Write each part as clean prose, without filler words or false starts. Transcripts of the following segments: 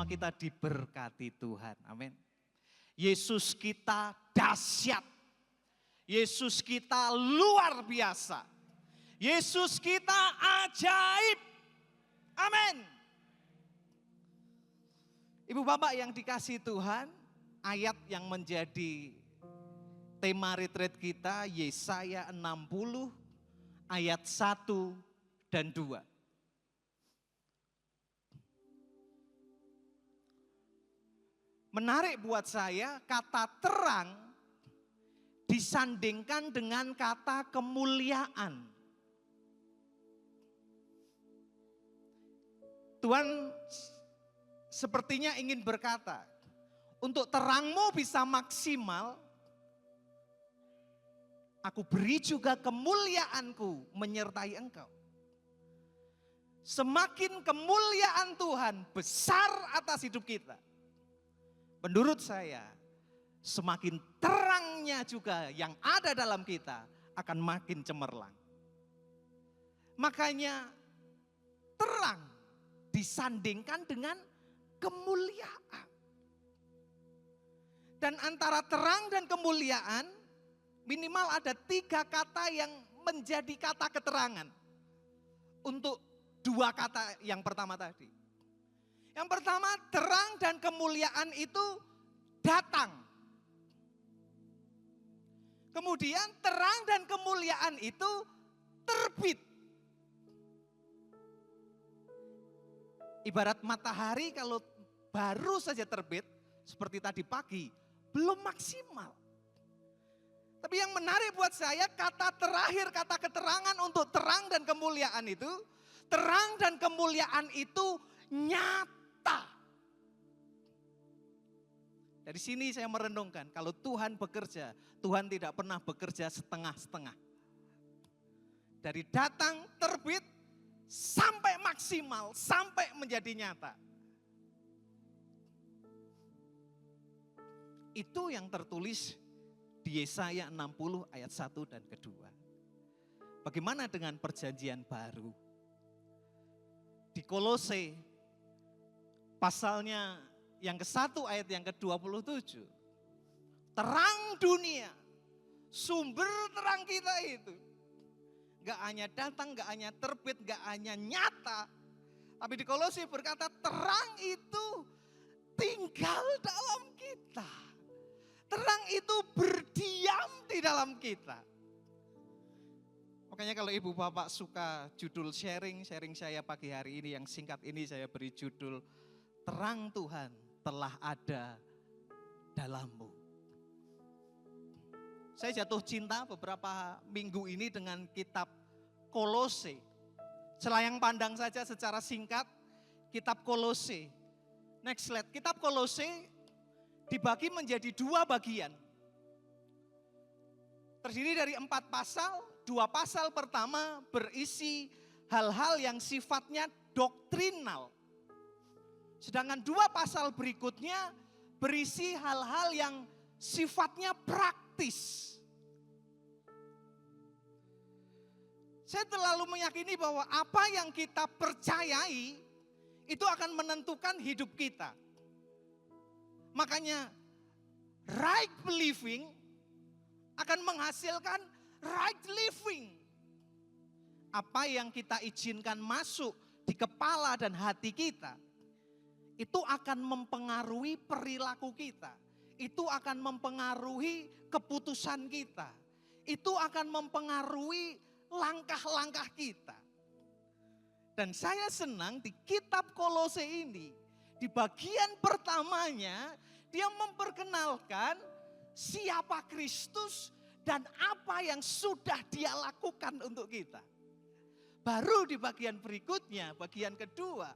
semua kita diberkati Tuhan. Amin. Yesus kita dahsyat. Yesus kita luar biasa. Yesus kita ajaib. Amin. Ibu bapak yang dikasihi Tuhan, ayat yang menjadi tema retreat kita Yesaya 60 ayat 1 dan 2. Menarik buat saya, kata terang disandingkan dengan kata kemuliaan. Tuhan sepertinya ingin berkata, untuk terangmu bisa maksimal, aku beri juga kemuliaanku menyertai engkau. Semakin kemuliaan Tuhan besar atas hidup kita, menurut saya semakin terangnya juga yang ada dalam kita akan makin cemerlang. Makanya terang disandingkan dengan kemuliaan. Dan antara terang dan kemuliaan minimal ada 3 kata yang menjadi kata keterangan. Untuk 2 kata yang pertama tadi. Yang pertama, terang dan kemuliaan itu datang. Kemudian terang dan kemuliaan itu terbit. Ibarat matahari kalau baru saja terbit, seperti tadi pagi, belum maksimal. Tapi yang menarik buat saya, kata terakhir, kata keterangan untuk terang dan kemuliaan itu, terang dan kemuliaan itu nyata. Dari sini saya merenungkan, kalau Tuhan bekerja, Tuhan tidak pernah bekerja setengah-setengah. Dari datang, terbit, sampai maksimal, sampai menjadi nyata. Itu yang tertulis di Yesaya 60 ayat 1 dan kedua. Bagaimana dengan perjanjian baru? Di Kolose pasalnya yang ke-1 ayat yang ke-27. Terang dunia, sumber terang kita itu. Gak hanya datang, gak hanya terbit, gak hanya nyata. Tapi di Kolose berkata terang itu tinggal dalam kita. Terang itu berdiam di dalam kita. Makanya kalau ibu bapak suka judul sharing saya pagi hari ini yang singkat ini saya beri judul Terang Tuhan telah ada dalammu. Saya jatuh cinta beberapa minggu ini dengan kitab Kolose. Selayang pandang saja secara singkat kitab Kolose. Next slide, kitab Kolose dibagi menjadi 2 bagian. Terdiri dari 4 pasal, 2 pasal pertama berisi hal-hal yang sifatnya doktrinal. Sedangkan 2 pasal berikutnya berisi hal-hal yang sifatnya praktis. Saya terlalu meyakini bahwa apa yang kita percayai itu akan menentukan hidup kita. Makanya right believing akan menghasilkan right living. Apa yang kita izinkan masuk di kepala dan hati kita, itu akan mempengaruhi perilaku kita. Itu akan mempengaruhi keputusan kita. Itu akan mempengaruhi langkah-langkah kita. Dan saya senang di kitab Kolose ini, di bagian pertamanya, dia memperkenalkan siapa Kristus dan apa yang sudah dia lakukan untuk kita. Baru di bagian berikutnya, bagian kedua,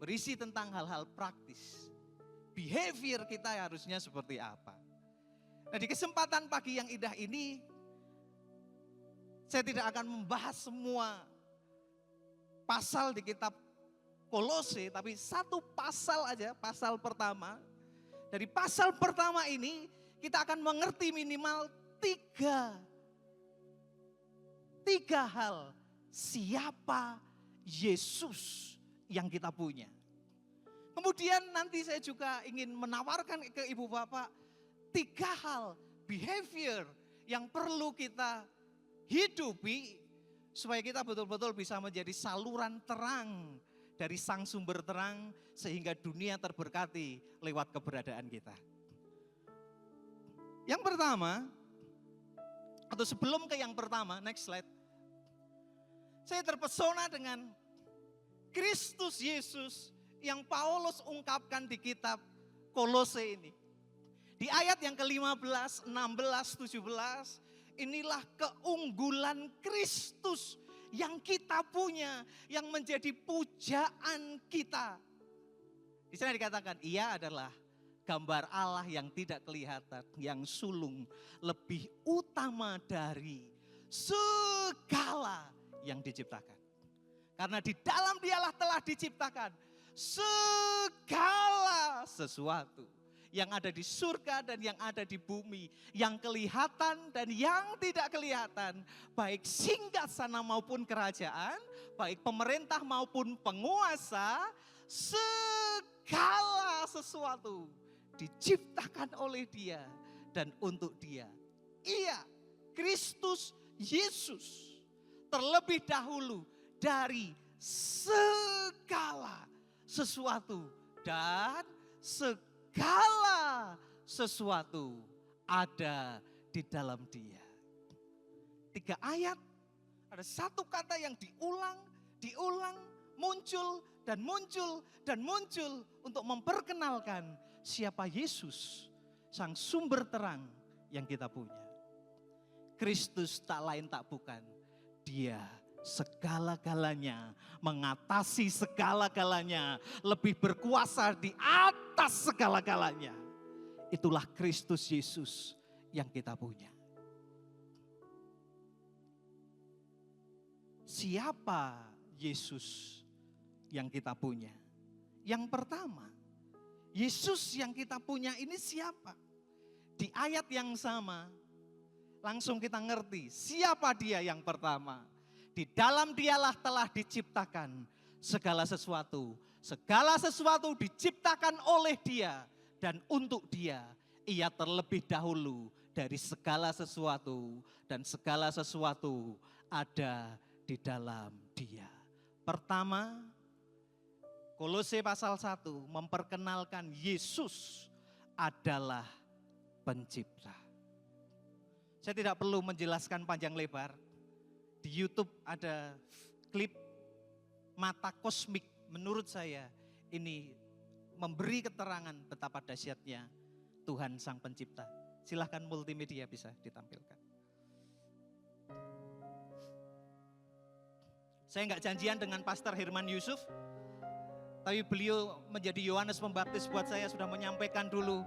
berisi tentang hal-hal praktis. Behavior kita harusnya seperti apa. Nah, di kesempatan pagi yang indah ini, saya tidak akan membahas semua pasal di kitab Kolose, tapi 1 pasal aja, pasal pertama. Dari pasal pertama ini kita akan mengerti minimal 3 hal siapa Yesus yang kita punya. Kemudian nanti saya juga ingin menawarkan ke ibu bapak 3 hal behavior yang perlu kita hidupi supaya kita betul-betul bisa menjadi saluran terang dari sang sumber terang sehingga dunia terberkati lewat keberadaan kita. Yang pertama, atau sebelum ke yang pertama, next slide. Saya terpesona dengan Kristus Yesus yang Paulus ungkapkan di kitab Kolose ini. Di ayat yang ke-15, 16, 17, inilah keunggulan Kristus yang kita punya, yang menjadi pujaan kita. Di sana dikatakan, ia adalah gambar Allah yang tidak kelihatan, yang sulung, lebih utama dari segala yang diciptakan. Karena di dalam dialah telah diciptakan segala sesuatu yang ada di surga dan yang ada di bumi, yang kelihatan dan yang tidak kelihatan, baik singgasana maupun kerajaan, baik pemerintah maupun penguasa, segala sesuatu diciptakan oleh Dia dan untuk Dia. Ia, Kristus Yesus, terlebih dahulu dari segala sesuatu dan segala sesuatu ada di dalam Dia. 3 ayat, ada 1 kata yang diulang, muncul dan muncul dan muncul untuk memperkenalkan siapa Yesus, sang sumber terang yang kita punya. Kristus tak lain tak bukan, Dia segala-galanya, mengatasi segala-galanya, lebih berkuasa di atas segala-galanya. Itulah Kristus Yesus yang kita punya. Siapa Yesus yang kita punya? Yang pertama, Yesus yang kita punya ini siapa? Di ayat yang sama, langsung kita ngerti siapa Dia yang pertama. Di dalam Dialah telah diciptakan segala sesuatu. Segala sesuatu diciptakan oleh Dia dan untuk Dia. Ia terlebih dahulu dari segala sesuatu dan segala sesuatu ada di dalam Dia. Pertama, Kolose pasal 1 memperkenalkan Yesus adalah pencipta. Saya tidak perlu menjelaskan panjang lebar. Di YouTube ada klip mata kosmik, menurut saya ini memberi keterangan betapa dahsyatnya Tuhan Sang Pencipta. Silahkan multimedia bisa ditampilkan. Saya nggak janjian dengan Pastor Herman Yusuf, tapi beliau menjadi Yohanes Pembaptis buat saya sudah menyampaikan dulu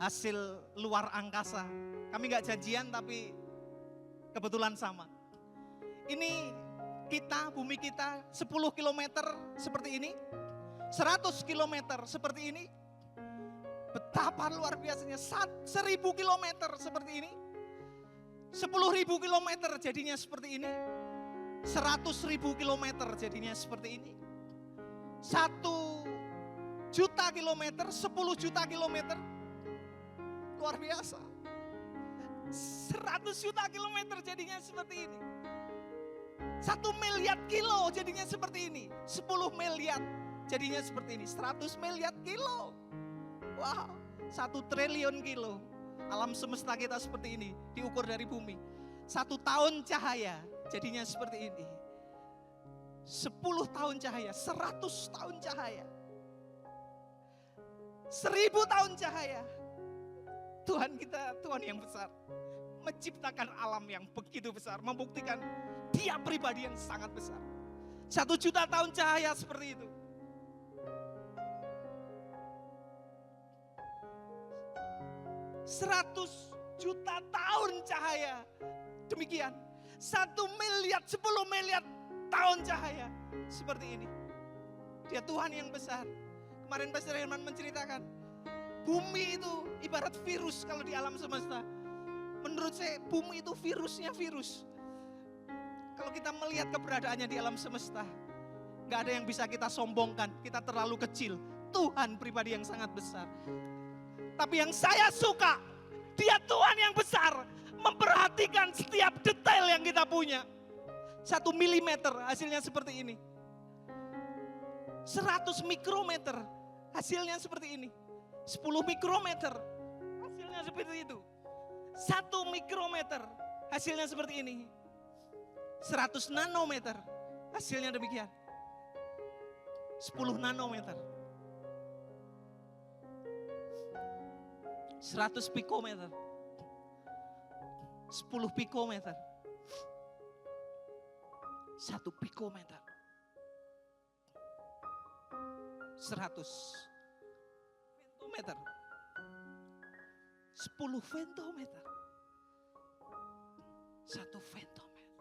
hasil luar angkasa. Kami nggak janjian tapi kebetulan sama. Ini kita, bumi kita 10 km seperti ini, 100 km seperti ini. Betapa luar biasanya, 1000 km seperti ini, 10.000 km jadinya seperti ini, 100.000 km jadinya seperti ini, 1 juta kilometer, 10 juta kilometer, luar biasa. 100 juta kilometer jadinya seperti ini. 1 miliar kilo jadinya seperti ini. 10 miliar jadinya seperti ini. 100 miliar kilo. Wow, 1 triliun kilo. Alam semesta kita seperti ini, diukur dari bumi. 1 tahun cahaya jadinya seperti ini. 10 tahun cahaya, 100 tahun cahaya, 1000 tahun cahaya. Tuhan kita, Tuhan yang besar, menciptakan alam yang begitu besar, membuktikan Dia pribadi yang sangat besar. 1 juta tahun cahaya seperti itu. Seratus juta tahun cahaya, demikian. 1 miliar, 10 miliar tahun cahaya seperti ini. Dia Tuhan yang besar. Kemarin Pastor Herman menceritakan, bumi itu ibarat virus kalau di alam semesta. Menurut saya bumi itu virusnya virus. Kalau kita melihat keberadaannya di alam semesta, Gak ada yang bisa kita sombongkan, kita terlalu kecil. Tuhan pribadi yang sangat besar. Tapi yang saya suka, Dia Tuhan yang besar, memperhatikan setiap detail yang kita punya. 1 milimeter hasilnya seperti ini. 100 mikrometer hasilnya seperti ini. 10 mikrometer hasilnya seperti itu. 1 mikrometer hasilnya seperti ini. 100 nanometer hasilnya demikian. 10 nanometer. 100 pikometer. 10 pikometer. 1 pikometer. 100 femtometer. 10 femtometer. 1 femtometer.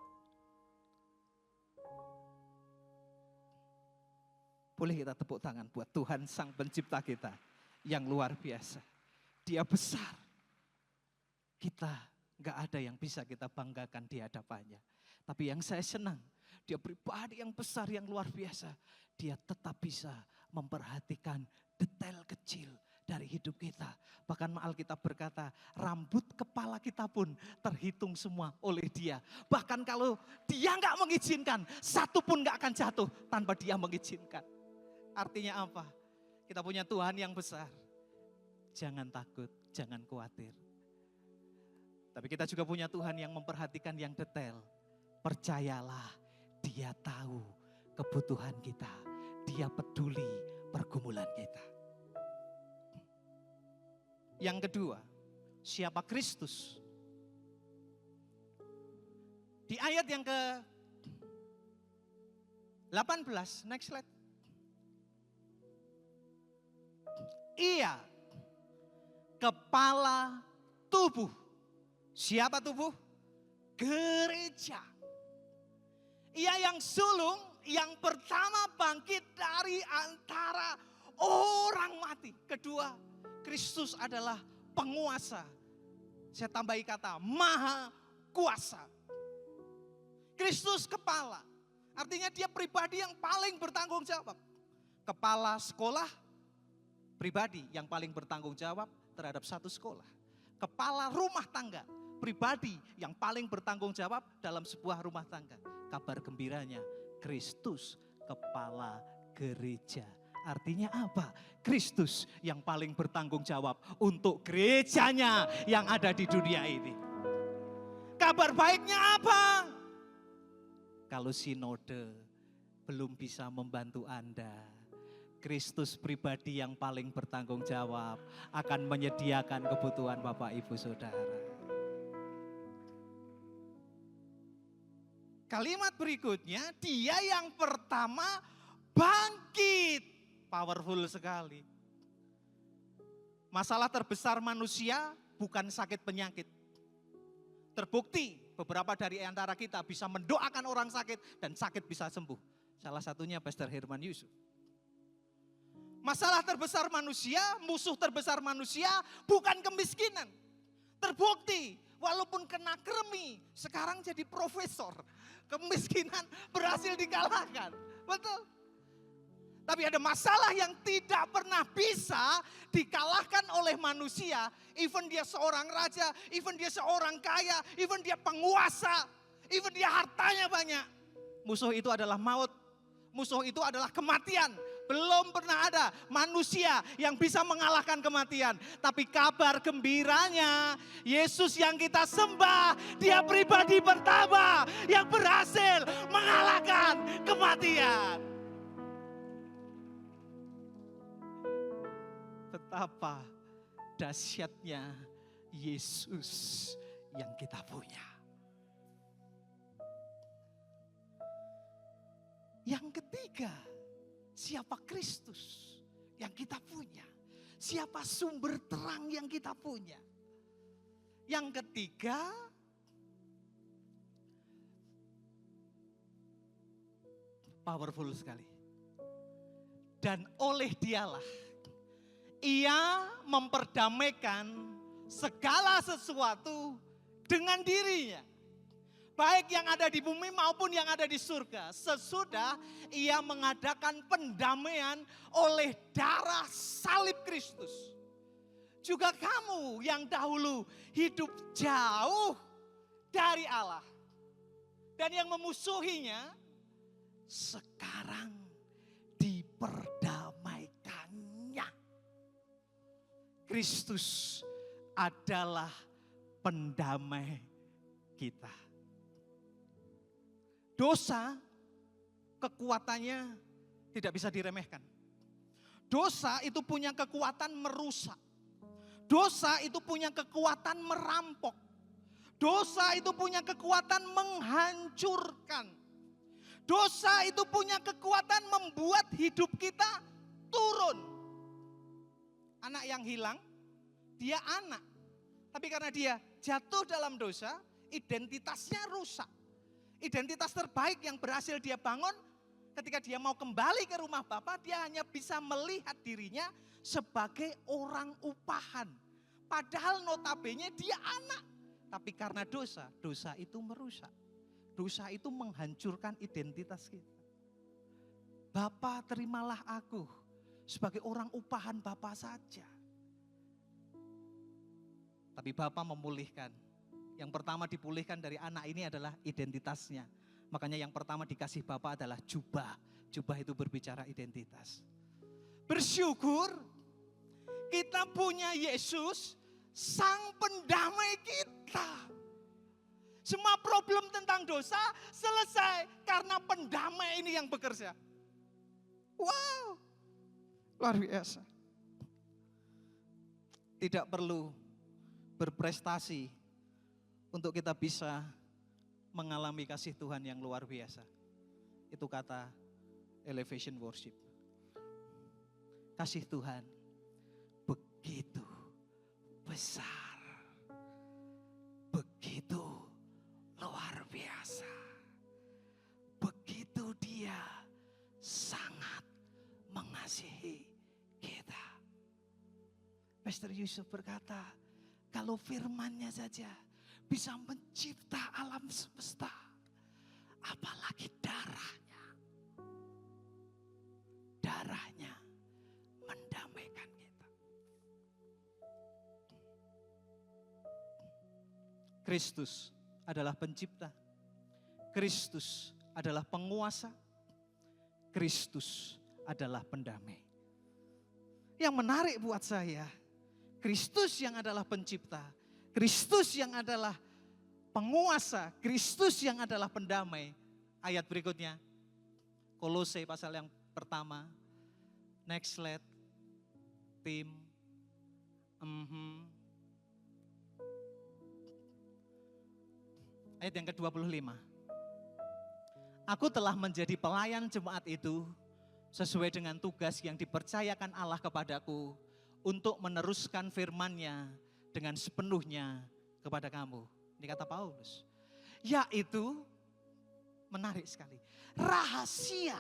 Boleh kita tepuk tangan buat Tuhan Sang Pencipta kita yang luar biasa. Dia besar. Kita gak ada yang bisa kita banggakan di hadapannya. Tapi yang saya senang, Dia pribadi yang besar, yang luar biasa. Dia tetap bisa memperhatikan detail kecil dari hidup kita. Bahkan Alkitab berkata, rambut kepala kita pun terhitung semua oleh Dia. Bahkan kalau Dia gak mengizinkan, satu pun gak akan jatuh tanpa Dia mengizinkan. Artinya apa? Kita punya Tuhan yang besar. Jangan takut, jangan khawatir. Tapi kita juga punya Tuhan yang memperhatikan yang detail. Percayalah, Dia tahu kebutuhan kita. Dia peduli pergumulan kita. Yang kedua, siapa Kristus? Di ayat yang ke-18, next slide. Ia kepala tubuh. Siapa tubuh? Gereja. Ia yang sulung, yang pertama bangkit dari antara orang mati. Kedua, Kristus adalah penguasa. Saya tambahi kata maha kuasa. Kristus kepala. Artinya Dia pribadi yang paling bertanggung jawab. Kepala sekolah, pribadi yang paling bertanggung jawab terhadap satu sekolah. Kepala rumah tangga, pribadi yang paling bertanggung jawab dalam sebuah rumah tangga. Kabar gembiranya, Kristus kepala gereja. Artinya apa? Kristus yang paling bertanggung jawab untuk gerejanya yang ada di dunia ini. Kabar baiknya apa? Kalau sinode belum bisa membantu Anda, Kristus pribadi yang paling bertanggung jawab akan menyediakan kebutuhan Bapak Ibu Saudara. Kalimat berikutnya, Dia yang pertama bangkit. Powerful sekali. Masalah terbesar manusia bukan sakit penyakit. Terbukti beberapa dari antara kita bisa mendoakan orang sakit dan sakit bisa sembuh. Salah satunya Pastor Herman Yusuf. Masalah terbesar manusia, musuh terbesar manusia bukan kemiskinan. Terbukti walaupun kena kremi, sekarang jadi profesor. Kemiskinan berhasil dikalahkan. Betul. Tapi ada masalah yang tidak pernah bisa dikalahkan oleh manusia. Even dia seorang raja, even dia seorang kaya, even dia penguasa, even dia hartanya banyak. Musuh itu adalah maut. Musuh itu adalah kematian. Belum pernah ada manusia yang bisa mengalahkan kematian. Tapi kabar gembiranya, Yesus yang kita sembah, Dia pribadi pertama yang berhasil mengalahkan kematian. Betapa dahsyatnya Yesus yang kita punya. Yang ketiga, siapa Kristus yang kita punya? Siapa sumber terang yang kita punya? Yang ketiga, powerful sekali. Dan oleh Dialah Ia memperdamaikan segala sesuatu dengan dirinya. baik yang ada di bumi maupun yang ada di surga, sesudah ia mengadakan pendamaian oleh darah salib Kristus. Juga kamu yang dahulu hidup jauh dari Allah dan yang memusuhinya, sekarang diperdamaikannya. Kristus adalah pendamai kita. Dosa, kekuatannya tidak bisa diremehkan. Dosa itu punya kekuatan merusak. Dosa itu punya kekuatan merampok. Dosa itu punya kekuatan menghancurkan. Dosa itu punya kekuatan membuat hidup kita turun. Anak yang hilang, dia anak. Tapi karena dia jatuh dalam dosa, identitasnya rusak. Identitas terbaik yang berhasil dia bangun, ketika dia mau kembali ke rumah Bapa, dia hanya bisa melihat dirinya sebagai orang upahan. Padahal notabene dia anak. Tapi karena dosa, dosa itu merusak. Dosa itu menghancurkan identitas kita. Bapa, terimalah aku sebagai orang upahan Bapa saja. Tapi Bapa memulihkan. Yang pertama dipulihkan dari anak ini adalah identitasnya. Makanya yang pertama dikasih Bapa adalah jubah. Jubah itu berbicara identitas. Bersyukur kita punya Yesus, sang pendamai kita. Semua problem tentang dosa selesai karena pendamai ini yang bekerja. Wow, luar biasa. Tidak perlu berprestasi untuk kita bisa mengalami kasih Tuhan yang luar biasa. Itu kata elevation worship. Kasih Tuhan begitu besar, begitu luar biasa, begitu dia sangat mengasihi kita. Pastor Yusuf berkata, kalau firman-Nya saja bisa mencipta alam semesta, apalagi darahnya. Darahnya mendamaikan kita. Kristus adalah pencipta. Kristus adalah penguasa. Kristus adalah pendamai. Yang menarik buat saya, Kristus yang adalah pencipta, Kristus yang adalah penguasa, Kristus yang adalah pendamai. Ayat berikutnya, Kolose pasal yang pertama. Next slide, tim. Ayat yang ke-25. Aku telah menjadi pelayan jemaat itu sesuai dengan tugas yang dipercayakan Allah kepadaku untuk meneruskan firman-Nya dengan sepenuhnya kepada kamu. Ini kata Paulus. Yaitu, menarik sekali, rahasia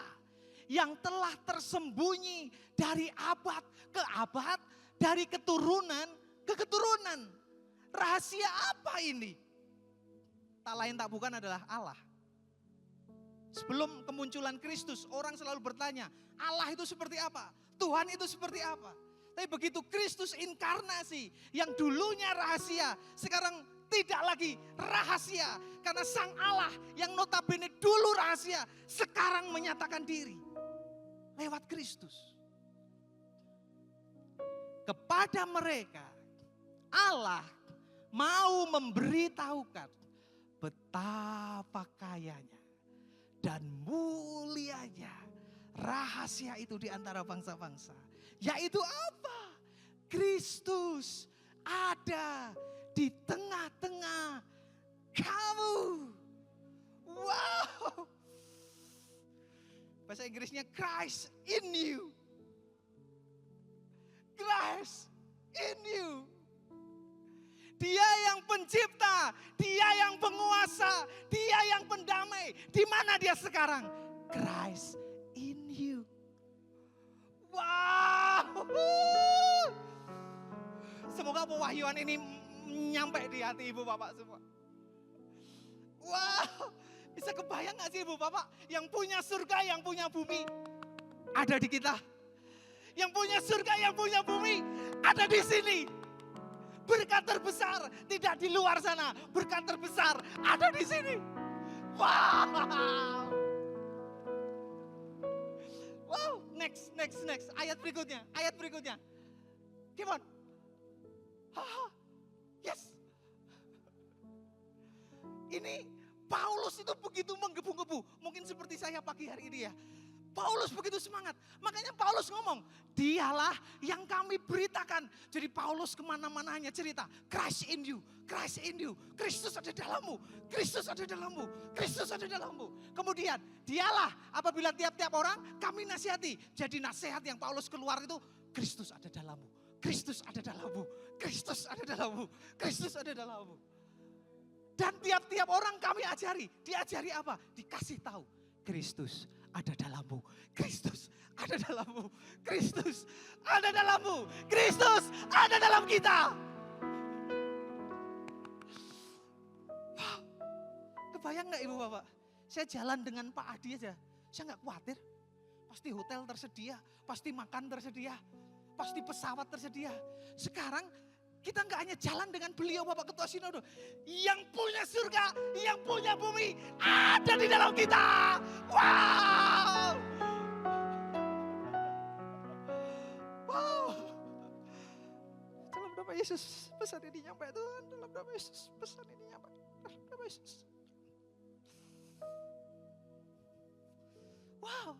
yang telah tersembunyi dari abad ke abad, dari keturunan ke keturunan. Rahasia apa ini? Tak lain tak bukan adalah Allah. Sebelum kemunculan Kristus, orang selalu bertanya, Allah itu seperti apa? Tuhan itu seperti apa? Tapi begitu Kristus inkarnasi, yang dulunya rahasia, sekarang tidak lagi rahasia. Karena Sang Allah yang notabene dulu rahasia, sekarang menyatakan diri lewat Kristus. Kepada mereka, Allah mau memberitahukan betapa kayanya dan mulianya rahasia itu di antara bangsa-bangsa. Yaitu apa? Kristus ada di tengah-tengah kamu. Wow. Bahasa Inggrisnya Christ in you. Christ in you. Dia yang pencipta, dia yang penguasa, dia yang pendamai. Di mana dia sekarang? Christ in you. Wow. Semoga pewahyuan ini nyampe di hati ibu bapak semua. Wow, bisa kebayang gak sih Ibu Bapak? Yang punya surga, yang punya bumi, ada di kita. Yang punya surga, yang punya bumi, ada di sini. Berkat terbesar tidak di luar sana, berkat terbesar ada di sini. Wow. Wow, next. Ayat berikutnya. Come on. Yes. Ini Paulus itu begitu menggebu-gebu. Mungkin seperti saya pagi hari ini ya. Paulus begitu semangat. Makanya Paulus ngomong, dialah yang kami beritakan. Jadi Paulus kemana-mana hanya cerita, Christ in you. Kristus ada dalammu. Kemudian dialah apabila tiap-tiap orang kami nasihati. Jadi nasihat yang Paulus keluar itu, Kristus ada dalammu. Dan tiap-tiap orang kami ajari. Diajari apa? Dikasih tahu. Kristus ada dalammu. Kristus ada dalam kita. Kebayang gak Ibu Bapak? Saya jalan dengan Pak Adi aja. Saya gak khawatir. Pasti hotel tersedia. Pasti makan tersedia. Pasti pesawat tersedia. Sekarang kita gak hanya jalan dengan beliau Bapak Ketua Sinodo. Yang punya surga, yang punya bumi ada di dalam kita. Wow. Dalam nama Yesus pesan ini nyampe Tuhan. Dalam nama Yesus pesan ini nyampe. Dalam nama Yesus. Wow.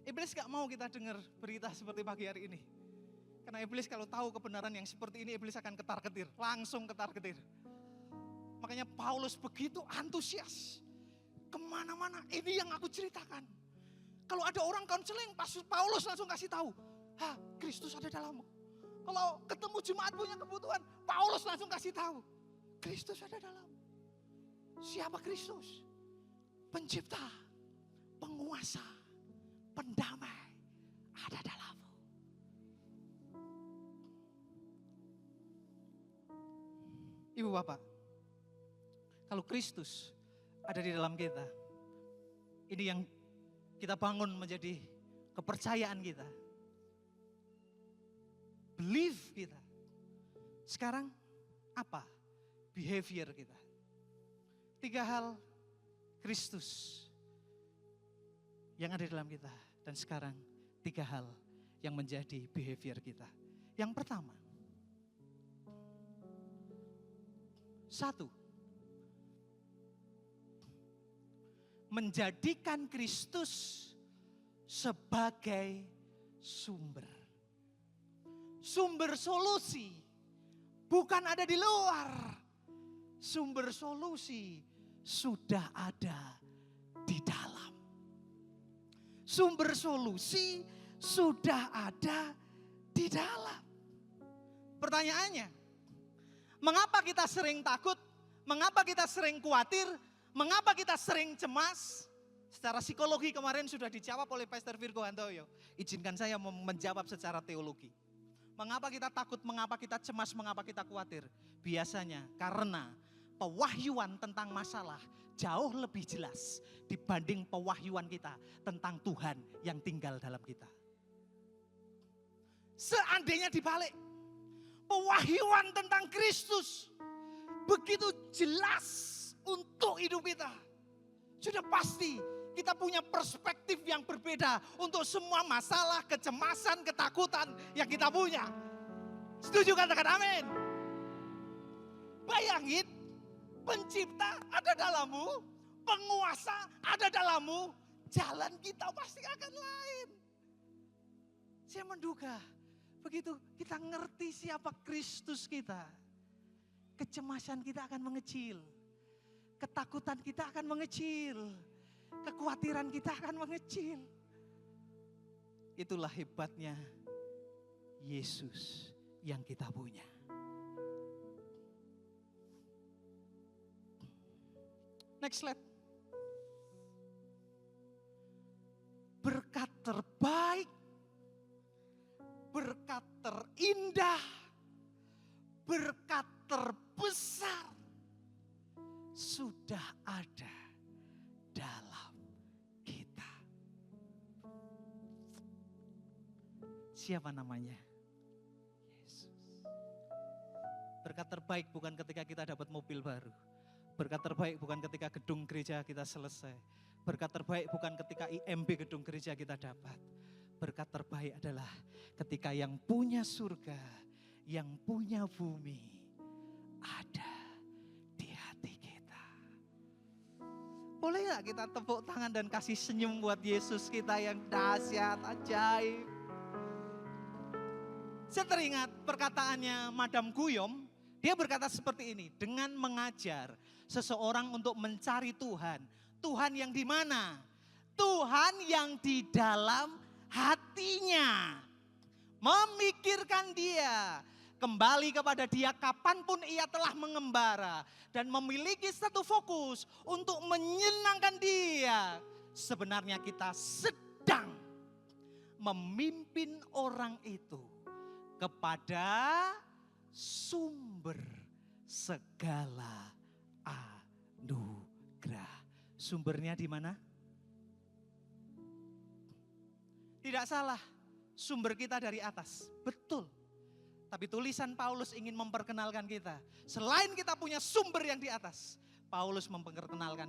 Iblis gak mau kita dengar berita seperti pagi hari ini. Karena iblis kalau tahu kebenaran yang seperti ini, iblis akan ketar-ketir. Langsung ketar-ketir. Makanya Paulus begitu antusias. Kemana-mana, ini yang aku ceritakan. Kalau ada orang konseling, Paulus langsung kasih tahu. Kristus ada dalammu. Kalau ketemu jemaat punya kebutuhan, Paulus langsung kasih tahu. Kristus ada dalammu. Siapa Kristus? Pencipta, penguasa, pendamai ada dalammu. Ibu Bapak, kalau Kristus ada di dalam kita, ini yang kita bangun menjadi kepercayaan kita, belief kita. Sekarang apa behavior kita? 3 hal Kristus yang ada di dalam kita. Dan sekarang 3 hal yang menjadi behavior kita. Yang pertama, 1, menjadikan Kristus sebagai sumber. Sumber solusi bukan ada di luar. Sumber solusi sudah ada di dalam. Sumber solusi sudah ada di dalam. Pertanyaannya, mengapa kita sering takut? Mengapa kita sering khawatir? Mengapa kita sering cemas? Secara psikologi kemarin sudah dijawab oleh Pastor Virgo Handoyo. Izinkan saya menjawab secara teologi. Mengapa kita takut? Mengapa kita cemas? Mengapa kita khawatir? Biasanya karena pewahyuan tentang masalah jauh lebih jelas dibanding pewahyuan kita tentang Tuhan yang tinggal dalam kita. Seandainya dibalik, pewahyuan tentang Kristus begitu jelas untuk hidup kita, sudah pasti kita punya perspektif yang berbeda untuk semua masalah, kecemasan, ketakutan yang kita punya. Setuju, katakan amin. Bayangin, pencipta ada dalammu, penguasa ada dalammu, jalan kita pasti akan lain. Saya menduga, begitu kita ngerti siapa Kristus kita, kecemasan kita akan mengecil, ketakutan kita akan mengecil, kekhawatiran kita akan mengecil. Itulah hebatnya Yesus yang kita punya. Next slide. Berkat terbaik, berkat terindah, berkat terbesar sudah ada dalam kita. Siapa namanya? Yesus. Berkat terbaik bukan ketika kita dapat mobil baru. Berkat terbaik bukan ketika gedung gereja kita selesai. Berkat terbaik bukan ketika IMB gedung gereja kita dapat. Berkat terbaik adalah ketika yang punya surga, yang punya bumi ada di hati kita. Boleh gak kita tepuk tangan dan kasih senyum buat Yesus kita yang dahsyat, ajaib. Saya teringat perkataannya Madam Guyom, dia berkata seperti ini, dengan mengajar seseorang untuk mencari Tuhan. Tuhan yang di mana? Tuhan yang di dalam hatinya. Memikirkan dia, kembali kepada dia kapanpun ia telah mengembara. Dan memiliki satu fokus untuk menyenangkan dia. Sebenarnya kita sedang memimpin orang itu kepada sumber segala anugerah. Sumbernya di mana? Tidak salah, sumber kita dari atas, betul. Tapi tulisan Paulus ingin memperkenalkan kita. Selain kita punya sumber yang di atas, Paulus memperkenalkan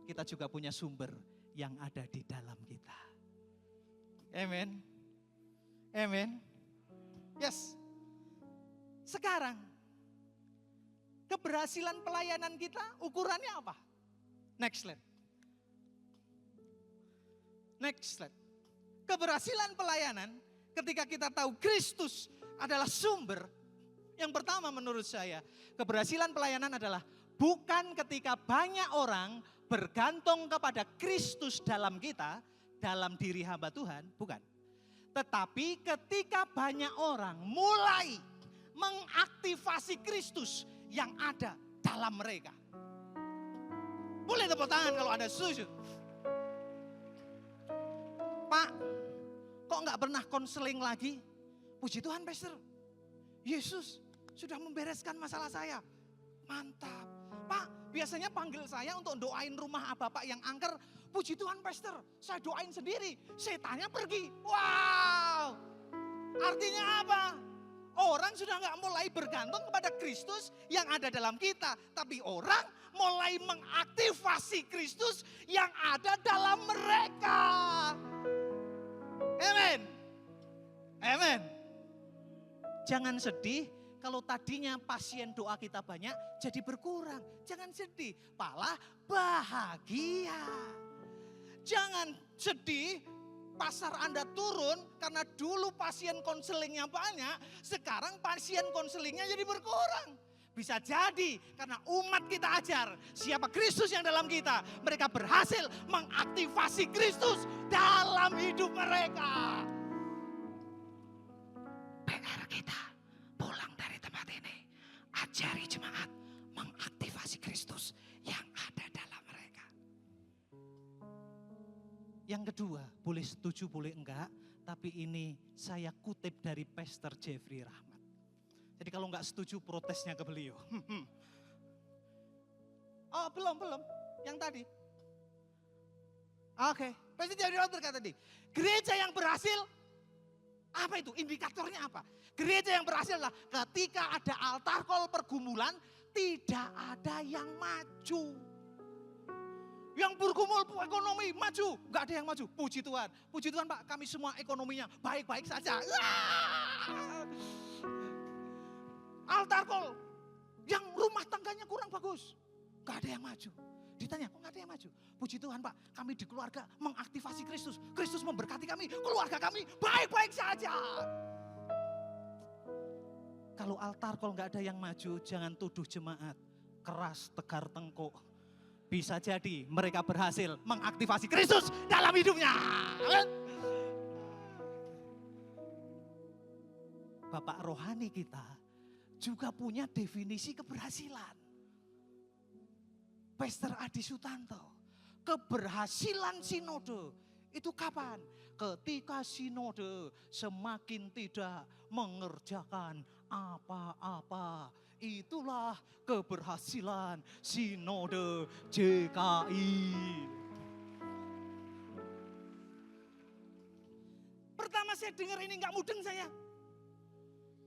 kita juga punya sumber yang ada di dalam kita. Amen. Amen. Yes. Sekarang, keberhasilan pelayanan kita ukurannya apa? Next slide. Next slide. Keberhasilan pelayanan ketika kita tahu Kristus adalah sumber. Yang pertama menurut saya, keberhasilan pelayanan adalah bukan ketika banyak orang bergantung kepada Kristus dalam kita, dalam diri hamba Tuhan, bukan. Tetapi ketika banyak orang mulai mengaktifasi Kristus yang ada dalam mereka. Boleh tepuk tangan kalau Anda setuju. Pak, kok nggak pernah konseling lagi? Puji Tuhan, Pastor. Yesus sudah membereskan masalah saya. Mantap. Pak, biasanya panggil saya untuk doain rumah Bapak yang angker. Puji Tuhan, Pastor. Saya doain sendiri. Setannya pergi. Wow. Artinya apa? Orang sudah nggak mulai bergantung kepada Kristus yang ada dalam kita. Tapi orang mulai mengaktifasi Kristus yang ada dalam mereka. Amen. Amen. Jangan sedih kalau tadinya pasien doa kita banyak jadi berkurang. Jangan sedih, malah bahagia. Jangan sedih pasar Anda turun karena dulu pasien konselingnya banyak, sekarang pasien konselingnya jadi berkurang. Bisa jadi karena umat kita ajar siapa Kristus yang dalam kita. Mereka berhasil mengaktifasi Kristus dalam hidup mereka. PR kita pulang dari tempat ini, ajari jemaat mengaktifasi Kristus yang ada dalam mereka. Yang kedua, boleh setuju boleh enggak, tapi ini saya kutip dari Pastor Jeffrey Rahmat. Jadi kalau enggak setuju protesnya ke beliau. Oh belum, yang tadi. Oke, Pastor Jeffrey Rahmat berkata tadi, gereja yang berhasil, apa itu? Indikatornya apa? Gereja yang berhasil adalah ketika ada altar call pergumulan, tidak ada yang maju. Yang bergumul ekonomi maju, nggak ada yang maju. Puji Tuhan Pak, kami semua ekonominya baik-baik saja. Altar call, yang rumah tangganya kurang bagus, nggak ada yang maju. Ditanya, kok nggak ada yang maju? Puji Tuhan Pak, kami di keluarga mengaktifasi Kristus. Kristus memberkati kami, keluarga kami baik-baik saja. Kalau altar call nggak ada yang maju, jangan tuduh jemaat keras, tegar tengkuk. Bisa jadi mereka berhasil mengaktifasi Kristus dalam hidupnya. Bapak rohani kita juga punya definisi keberhasilan. Pastor Adi Sutanto, keberhasilan sinode itu kapan? Ketika sinode semakin tidak mengerjakan apa-apa. Itulah keberhasilan Sinode JKI. Pertama saya dengar ini nggak mudeng saya.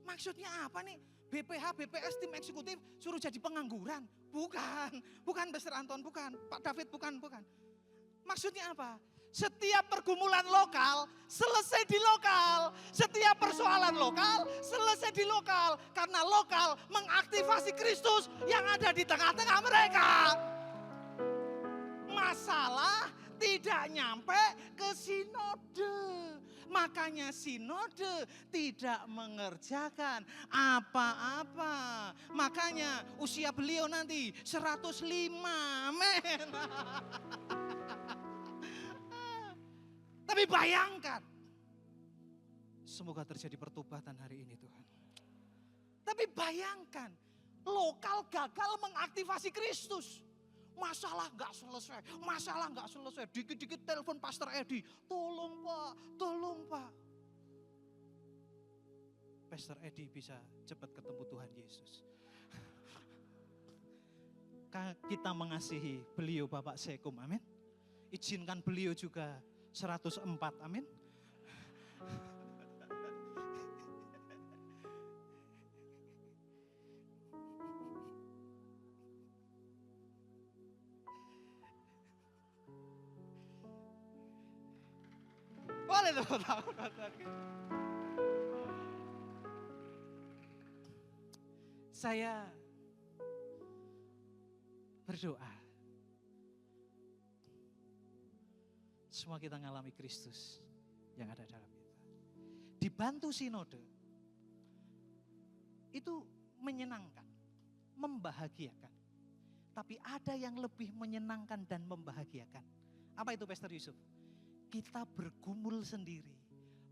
Maksudnya apa nih? BPH, BPS, tim eksekutif suruh jadi pengangguran? Bukan Pastor Anton, bukan. Pak David, bukan. Maksudnya apa? Setiap pergumulan lokal selesai di lokal. Setiap persoalan lokal selesai di lokal. Karena lokal mengaktifasi Kristus yang ada di tengah-tengah mereka. Masalah tidak nyampe ke sinode. Makanya sinode tidak mengerjakan apa-apa. Makanya usia beliau nanti 105. Amin. Tapi bayangkan, semoga terjadi pertobatan hari ini Tuhan. Tapi bayangkan, lokal gagal mengaktifasi Kristus. Masalah nggak selesai. Dikit-dikit telepon Pastor Edi, tolong Pak. Pastor Edi bisa cepat ketemu Tuhan Yesus. Kita mengasihi beliau Bapak Sekum, amin. Izinkan beliau juga 104, amin. Boleh tepuk tangan. Saya berdoa. Semua kita mengalami Kristus yang ada dalam kita. Dibantu sinode, itu menyenangkan, membahagiakan. Tapi ada yang lebih menyenangkan dan membahagiakan. Apa itu Pastor Yusuf? Kita bergumul sendiri,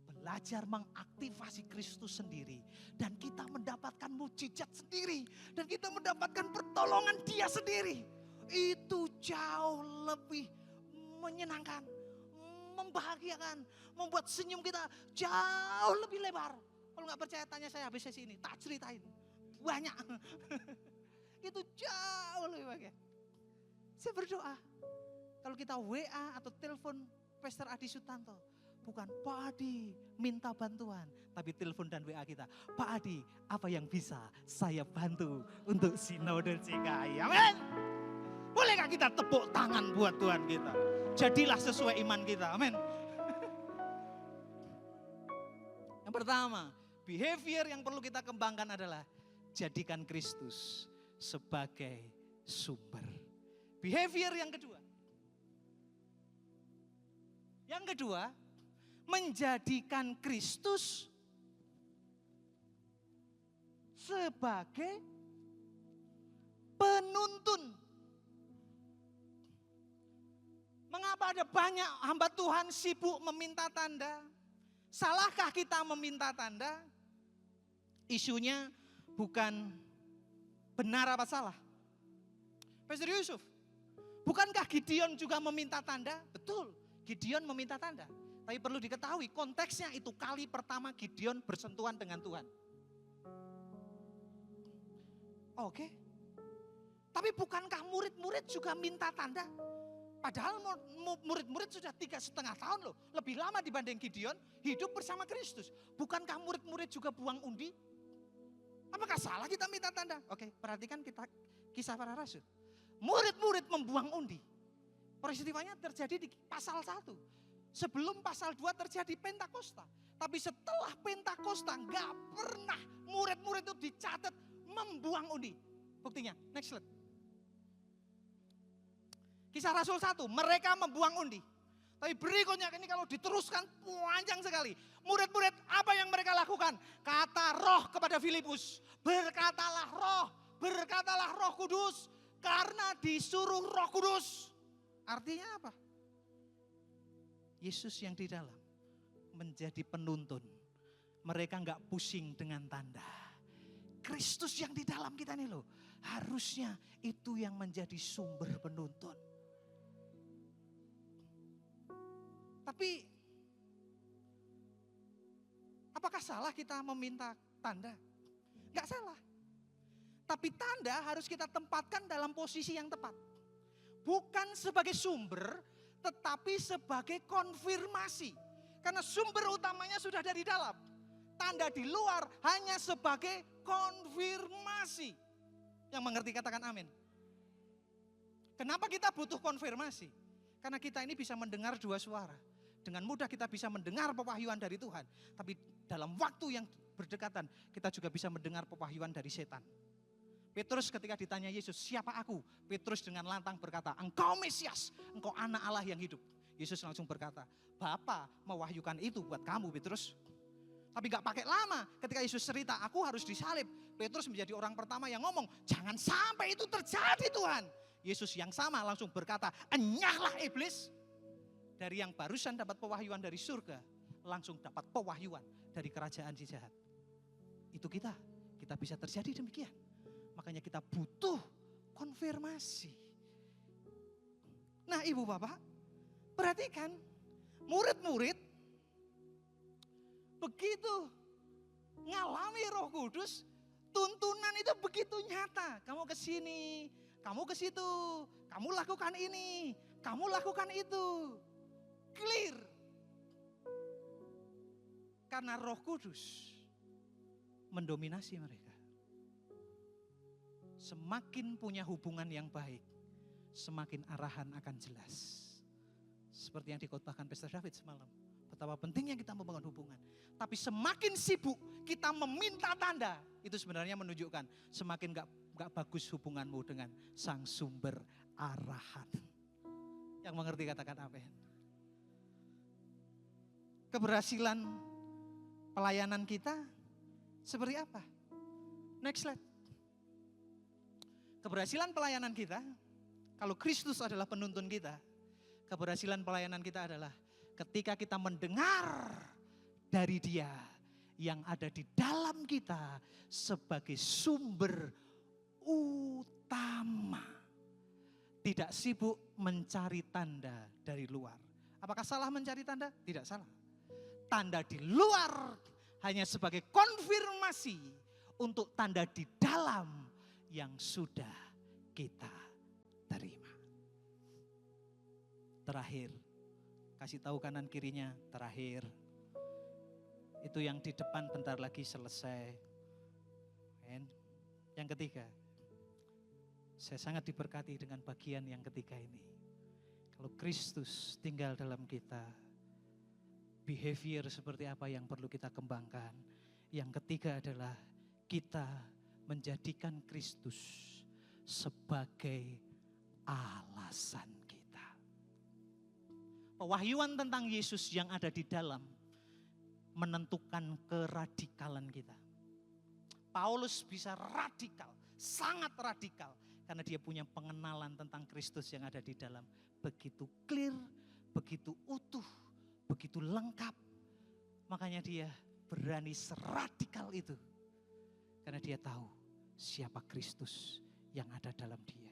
belajar mengaktifasi Kristus sendiri. Dan kita mendapatkan mujizat sendiri. Dan kita mendapatkan pertolongan Dia sendiri. Itu jauh lebih menyenangkan, membahagiakan, membuat senyum kita jauh lebih lebar. Kalau nggak percaya tanya saya habis sesi ini, tak ceritain. Banyak. Itu jauh lebih bahagia. Saya berdoa, kalau kita WA atau telepon Pastor Adi Sutanto, bukan Pak Adi minta bantuan, tapi telepon dan WA kita, Pak Adi apa yang bisa saya bantu untuk sinode JKI, amin. Bolehkah kita tepuk tangan buat Tuhan kita? Jadilah sesuai iman kita, amin. Yang pertama, behavior yang perlu kita kembangkan adalah jadikan Kristus sebagai sumber. Behavior yang kedua. Yang kedua, menjadikan Kristus sebagai penuntun. Mengapa ada banyak hamba Tuhan sibuk meminta tanda? Salahkah kita meminta tanda? Isunya bukan benar apa salah. Pastor Yusuf, bukankah Gideon juga meminta tanda? Betul, Gideon meminta tanda. Tapi perlu diketahui konteksnya itu kali pertama Gideon bersentuhan dengan Tuhan. Oke. Tapi bukankah murid-murid juga minta tanda? Padahal murid-murid sudah 3,5 tahun loh. Lebih lama dibanding Gideon hidup bersama Kristus. Bukankah murid-murid juga buang undi? Apakah salah kita minta tanda? Oke, perhatikan kita Kisah Para Rasul. Murid-murid membuang undi. Peristiwanya terjadi di pasal 1. Sebelum pasal 2 terjadi Pentakosta. Tapi setelah Pentakosta gak pernah murid-murid itu dicatat membuang undi. Buktinya, next slide. Kisah Rasul 1, mereka membuang undi. Tapi berikutnya ini kalau diteruskan panjang sekali. Murid-murid apa yang mereka lakukan? Kata roh kepada Filipus. Berkatalah roh kudus. Karena disuruh roh kudus. Artinya apa? Yesus yang di dalam menjadi penuntun. Mereka gak pusing dengan tanda. Kristus yang di dalam kita nih loh. Harusnya itu yang menjadi sumber penuntun. Tapi apakah salah kita meminta tanda? Enggak salah. Tapi tanda harus kita tempatkan dalam posisi yang tepat. Bukan sebagai sumber, tetapi sebagai konfirmasi. Karena sumber utamanya sudah dari dalam. Tanda di luar hanya sebagai konfirmasi. Yang mengerti katakan amin. Kenapa kita butuh konfirmasi? Karena kita ini bisa mendengar dua suara. Dengan mudah kita bisa mendengar pewahyuan dari Tuhan. Tapi dalam waktu yang berdekatan kita juga bisa mendengar pewahyuan dari setan. Petrus ketika ditanya Yesus, siapa aku? Petrus dengan lantang berkata, engkau Mesias, engkau anak Allah yang hidup. Yesus langsung berkata, Bapa mewahyukan itu buat kamu Petrus. Tapi gak pakai lama, ketika Yesus cerita, aku harus disalib. Petrus menjadi orang pertama yang ngomong, jangan sampai itu terjadi Tuhan. Yesus yang sama langsung berkata, enyahlah iblis. Dari yang barusan dapat pewahyuan dari surga, langsung dapat pewahyuan dari kerajaan si jahat. Itu kita bisa terjadi demikian. Makanya kita butuh konfirmasi. Nah ibu bapak, perhatikan murid-murid begitu ngalami Roh Kudus, tuntunan itu begitu nyata. Kamu ke sini, kamu ke situ, kamu lakukan ini, kamu lakukan itu. Clear. Karena Roh Kudus mendominasi mereka. Semakin punya hubungan yang baik, semakin arahan akan jelas. Seperti yang dikhotbahkan Pastor David semalam. Betapa pentingnya kita membangun hubungan. Tapi semakin sibuk kita meminta tanda, itu sebenarnya menunjukkan semakin gak bagus hubunganmu dengan sang sumber arahan. Yang mengerti katakan amin. Keberhasilan pelayanan kita seperti apa? Next slide. Keberhasilan pelayanan kita, kalau Kristus adalah penuntun kita, keberhasilan pelayanan kita adalah ketika kita mendengar dari Dia yang ada di dalam kita sebagai sumber utama. Tidak sibuk mencari tanda dari luar. Apakah salah mencari tanda? Tidak salah. Tanda di luar hanya sebagai konfirmasi untuk tanda di dalam yang sudah kita terima. Terakhir, kasih tahu kanan kirinya, terakhir. Itu yang di depan bentar lagi selesai. Yang ketiga, saya sangat diberkati dengan bagian yang ketiga ini. Kalau Kristus tinggal dalam kita, behavior seperti apa yang perlu kita kembangkan. Yang ketiga adalah kita menjadikan Kristus sebagai alasan kita. Pewahyuan tentang Yesus yang ada di dalam menentukan keradikalan kita. Paulus bisa radikal, sangat radikal. Karena dia punya pengenalan tentang Kristus yang ada di dalam. Begitu clear, begitu utuh, begitu lengkap. Makanya dia berani seradikal itu. Karena dia tahu siapa Kristus yang ada dalam dia.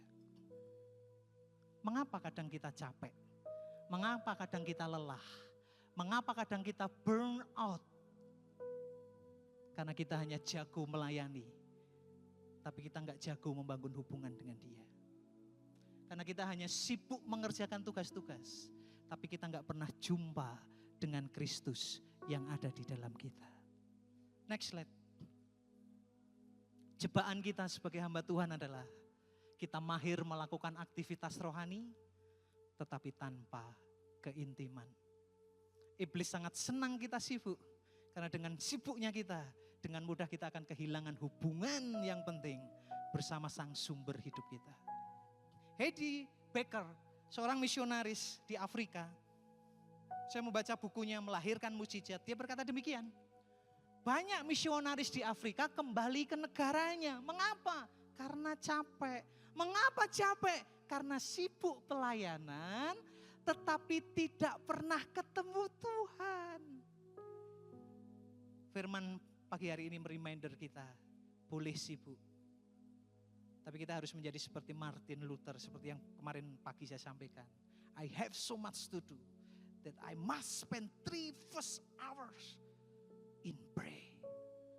Mengapa kadang kita capek? Mengapa kadang kita lelah? Mengapa kadang kita burn out? Karena kita hanya jago melayani. Tapi kita enggak jago membangun hubungan dengan dia. Karena kita hanya sibuk mengerjakan tugas-tugas. Tapi kita enggak pernah jumpa dengan Kristus yang ada di dalam kita. Next slide. Cobaan kita sebagai hamba Tuhan adalah kita mahir melakukan aktivitas rohani tetapi tanpa keintiman. Iblis sangat senang kita sibuk karena dengan sibuknya kita dengan mudah kita akan kehilangan hubungan yang penting bersama sang sumber hidup kita. Heidi Baker, seorang misionaris di Afrika. Saya membaca bukunya Melahirkan Mukjizat. Dia berkata demikian. Banyak misionaris di Afrika kembali ke negaranya. Mengapa? Karena capek. Mengapa capek? Karena sibuk pelayanan tetapi tidak pernah ketemu Tuhan. Firman pagi hari ini reminder kita, boleh sibuk. Tapi kita harus menjadi seperti Martin Luther, seperti yang kemarin pagi saya sampaikan. I have so much to do that I must spend 3 first hours in pray.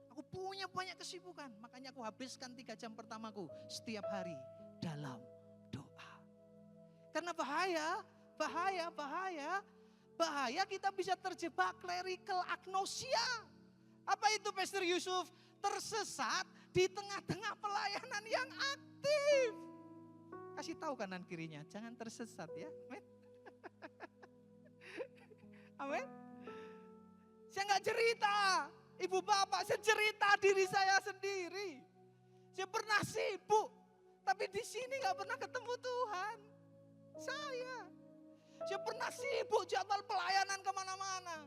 Aku punya banyak kesibukan. Makanya aku habiskan 3 jam pertamaku setiap hari dalam doa. Karena bahaya kita bisa terjebak clerical agnosia. Apa itu Pastor Yusuf? Tersesat di tengah-tengah pelayanan yang aktif. Kasih tahu kanan kirinya, jangan tersesat ya. Amin. Amin. Saya nggak cerita, ibu bapak, saya cerita diri saya sendiri. Saya pernah sibuk, tapi di sini nggak pernah ketemu Tuhan. Saya pernah sibuk jadwal pelayanan kemana-mana,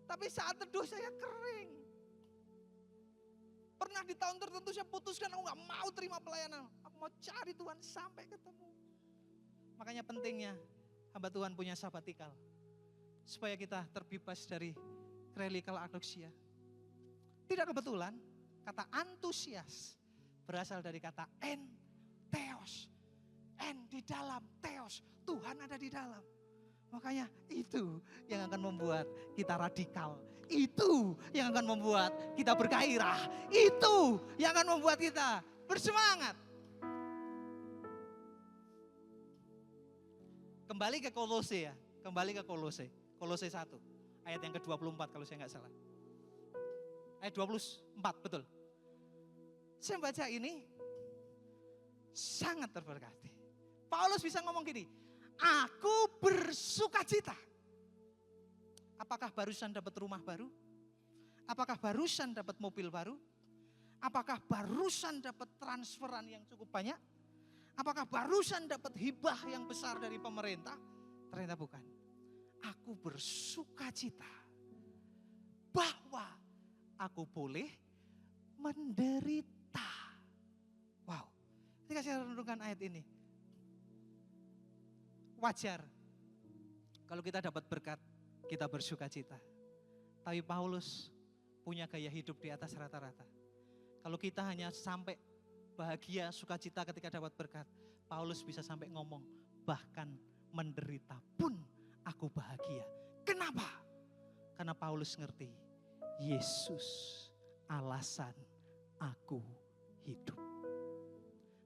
tapi saat teduh saya kering. Pernah di tahun tertentu saya putuskan aku nggak mau terima pelayanan, aku mau cari Tuhan sampai ketemu. Makanya pentingnya hamba Tuhan punya sabatikal, supaya kita terbebas dari clerical agnosia. Tidak kebetulan kata antusias berasal dari kata theos. Di dalam, theos, Tuhan ada di dalam. Makanya itu yang akan membuat kita radikal. Itu yang akan membuat kita bergairah. Itu yang akan membuat kita bersemangat. Kembali ke Kolose ya. Kolose 1. Ayat yang ke-24 kalau saya nggak salah. Ayat 24, betul. Saya baca ini sangat terberkati. Paulus bisa ngomong gini, aku bersuka cita. Apakah barusan dapat rumah baru? Apakah barusan dapat mobil baru? Apakah barusan dapat transferan yang cukup banyak? Apakah barusan dapat hibah yang besar dari pemerintah? Ternyata bukan. Aku bersuka cita bahwa aku boleh menderita. Wow, ketika saya renungkan ayat ini, wajar kalau kita dapat berkat, kita bersuka cita. Tapi Paulus punya gaya hidup di atas rata-rata. Kalau kita hanya sampai bahagia, sukacita ketika dapat berkat, Paulus bisa sampai ngomong, bahkan menderita pun aku bahagia. Kenapa? Karena Paulus ngerti, Yesus alasan aku hidup.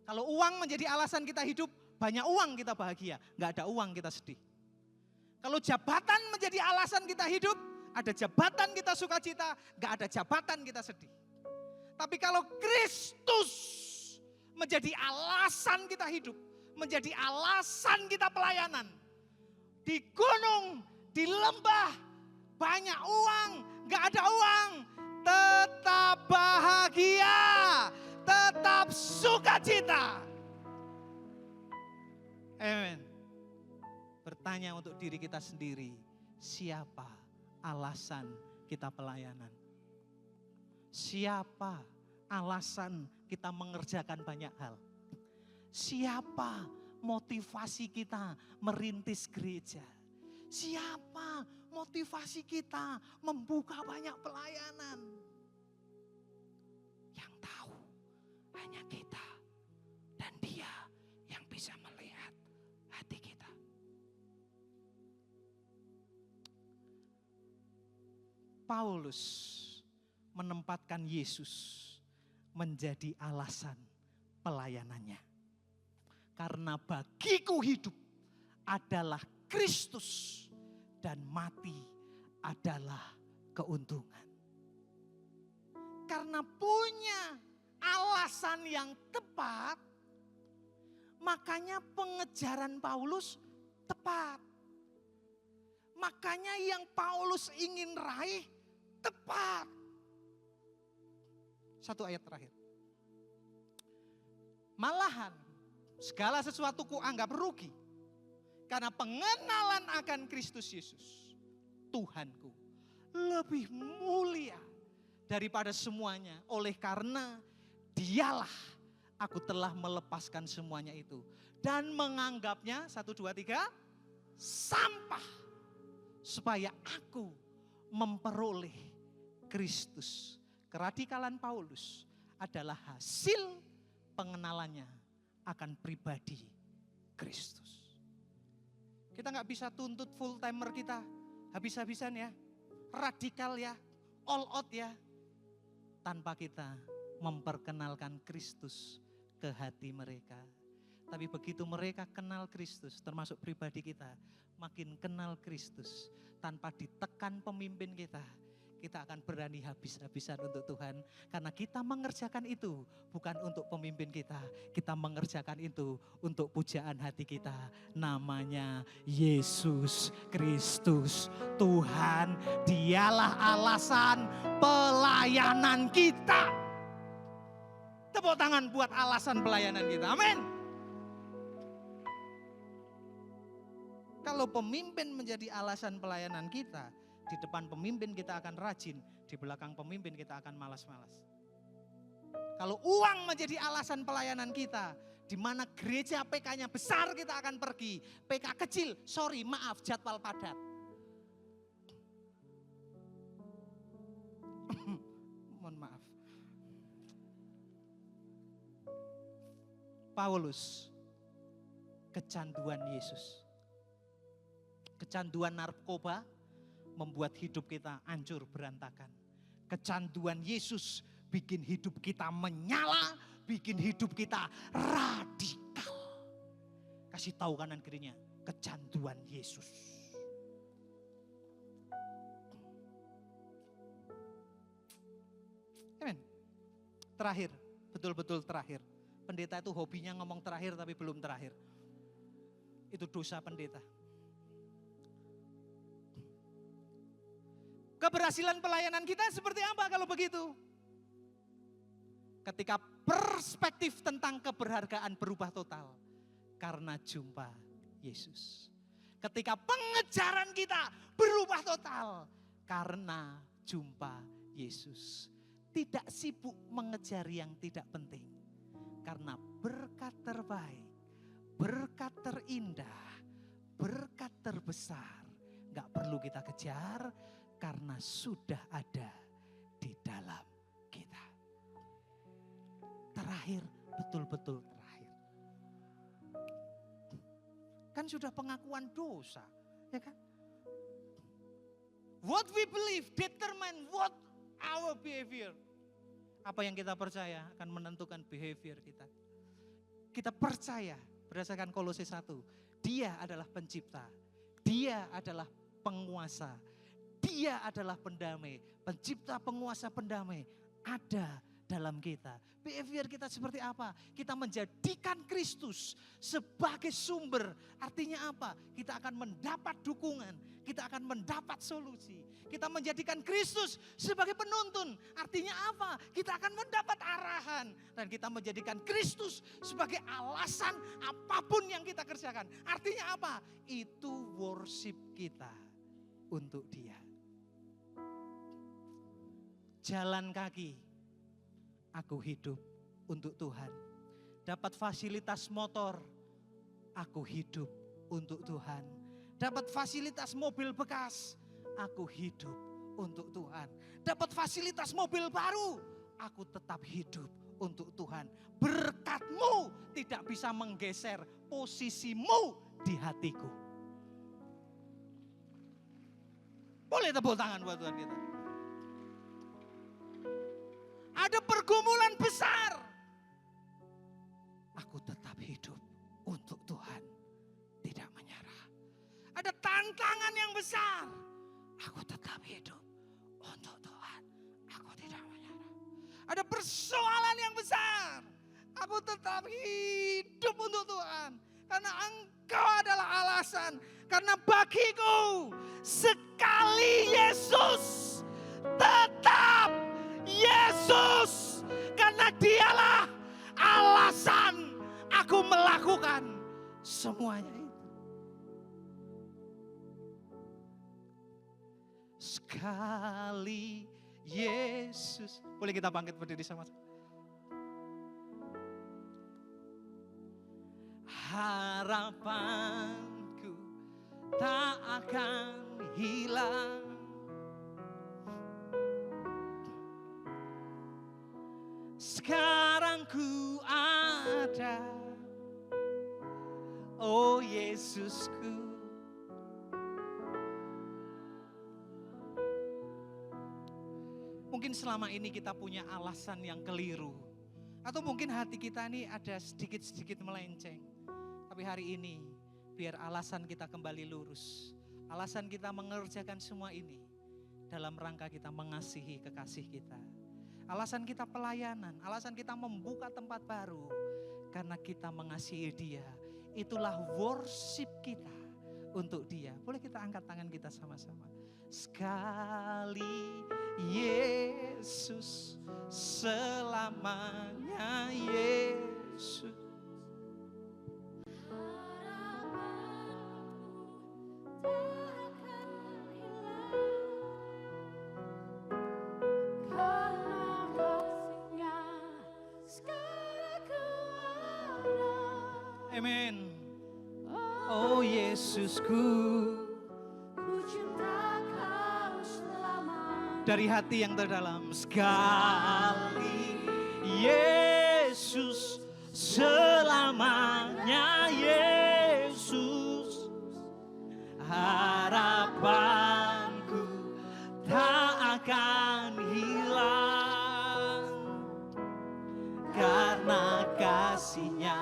Kalau uang menjadi alasan kita hidup, banyak uang kita bahagia, gak ada uang kita sedih. Kalau jabatan menjadi alasan kita hidup, ada jabatan kita sukacita, gak ada jabatan kita sedih. Tapi kalau Kristus menjadi alasan kita hidup, menjadi alasan kita pelayanan, di gunung, di lembah, banyak uang, gak ada uang, tetap bahagia, tetap sukacita. Amen. Bertanya untuk diri kita sendiri, siapa alasan kita pelayanan? Siapa alasan kita mengerjakan banyak hal? Siapa motivasi kita merintis gereja? Siapa motivasi kita membuka banyak pelayanan? Yang tahu hanya kita dan Dia yang bisa melihat hati kita. Paulus menempatkan Yesus menjadi alasan pelayanannya. Karena bagiku hidup adalah Kristus dan mati adalah keuntungan. Karena punya alasan yang tepat, makanya pengejaran Paulus tepat. Makanya yang Paulus ingin raih tepat. Satu ayat terakhir. Malahan segala sesuatu kuanggap rugi karena pengenalan akan Kristus Yesus, Tuhanku, lebih mulia daripada semuanya. Oleh karena Dialah aku telah melepaskan semuanya itu dan menganggapnya 1, 2, 3 sampah supaya aku memperoleh Kristus. Keradikalan Paulus adalah hasil pengenalannya akan pribadi Kristus. Kita gak bisa tuntut full timer kita habis-habisan ya, radikal ya, all out ya. tanpa kita memperkenalkan Kristus ke hati mereka. Tapi begitu mereka kenal Kristus, termasuk pribadi kita, makin kenal Kristus, tanpa ditekan pemimpin kita akan berani habis-habisan untuk Tuhan. Karena kita mengerjakan itu bukan untuk pemimpin kita mengerjakan itu untuk pujaan hati kita. Namanya Yesus Kristus Tuhan, dialah alasan pelayanan kita. Tepuk tangan buat alasan pelayanan kita, amin. Kalau pemimpin menjadi alasan pelayanan kita, di depan pemimpin kita akan rajin, di belakang pemimpin kita akan malas-malas. Kalau uang menjadi alasan pelayanan kita, di mana gereja PK-nya besar kita akan pergi, PK kecil, maaf jadwal padat. Mohon maaf. Paulus, kecanduan Yesus, kecanduan narkoba, membuat hidup kita hancur berantakan. Kecanduan Yesus bikin hidup kita menyala, bikin hidup kita radikal. Kasih tahu kanan kirinya, kecanduan Yesus. Amin. Terakhir, betul-betul terakhir. Pendeta itu hobinya ngomong terakhir tapi belum terakhir. Itu dosa pendeta. Keberhasilan pelayanan kita seperti apa kalau begitu? Ketika perspektif tentang keberhargaan berubah total karena jumpa Yesus. Ketika pengejaran kita berubah total karena jumpa Yesus. Tidak sibuk mengejar yang tidak penting. Karena berkat terbaik, berkat terindah, berkat terbesar gak perlu kita kejar, karena sudah ada di dalam kita. Terakhir, betul-betul terakhir. Kan sudah pengakuan dosa, ya kan? What we believe determine what our behavior. Apa yang kita percaya akan menentukan behavior kita. Kita percaya berdasarkan Kolose 1, Dia adalah pencipta, Dia adalah penguasa, Dia adalah pendamai, pencipta, penguasa, pendamai ada dalam kita. Behavior kita seperti apa? Kita menjadikan Kristus sebagai sumber. Artinya apa? Kita akan mendapat dukungan, kita akan mendapat solusi. Kita menjadikan Kristus sebagai penuntun. Artinya apa? Kita akan mendapat arahan. Dan kita menjadikan Kristus sebagai alasan apapun yang kita kerjakan. Artinya apa? Itu worship kita untuk Dia. Jalan kaki, aku hidup untuk Tuhan. Dapat fasilitas motor, aku hidup untuk Tuhan. Dapat fasilitas mobil bekas, aku hidup untuk Tuhan. Dapat fasilitas mobil baru, aku tetap hidup untuk Tuhan. Berkat-Mu tidak bisa menggeser posisimu di hatiku. Boleh tepuk tangan buat Tuhan kita. Ada pergumulan besar, aku tetap hidup untuk Tuhan, tidak menyerah. Ada tantangan yang besar, aku tetap hidup untuk Tuhan, aku tidak menyerah. Ada persoalan yang besar, aku tetap hidup untuk Tuhan. Karena Engkau adalah alasan, karena bagiku sekali Yesus, tetap Yesus, karena Dialah alasan aku melakukan semuanya itu. Sekali Yesus. Boleh kita bangkit berdiri sama-sama? Harapanku tak akan hilang. Sekarang ku ada, oh Yesusku. Mungkin selama ini kita punya alasan yang keliru. Atau mungkin hati kita ini ada sedikit-sedikit melenceng. Tapi hari ini biar alasan kita kembali lurus. Alasan kita mengerjakan semua ini dalam rangka kita mengasihi kekasih kita. Alasan kita pelayanan, alasan kita membuka tempat baru. Karena kita mengasihi Dia. Itulah worship kita untuk Dia. Boleh kita angkat tangan kita sama-sama. Sekali Yesus, selamanya Yesus. Amin. Oh Yesusku, dari hati yang terdalam, sekali Yesus, selamanya Yesus, harapanku tak akan hilang, karena kasih-Nya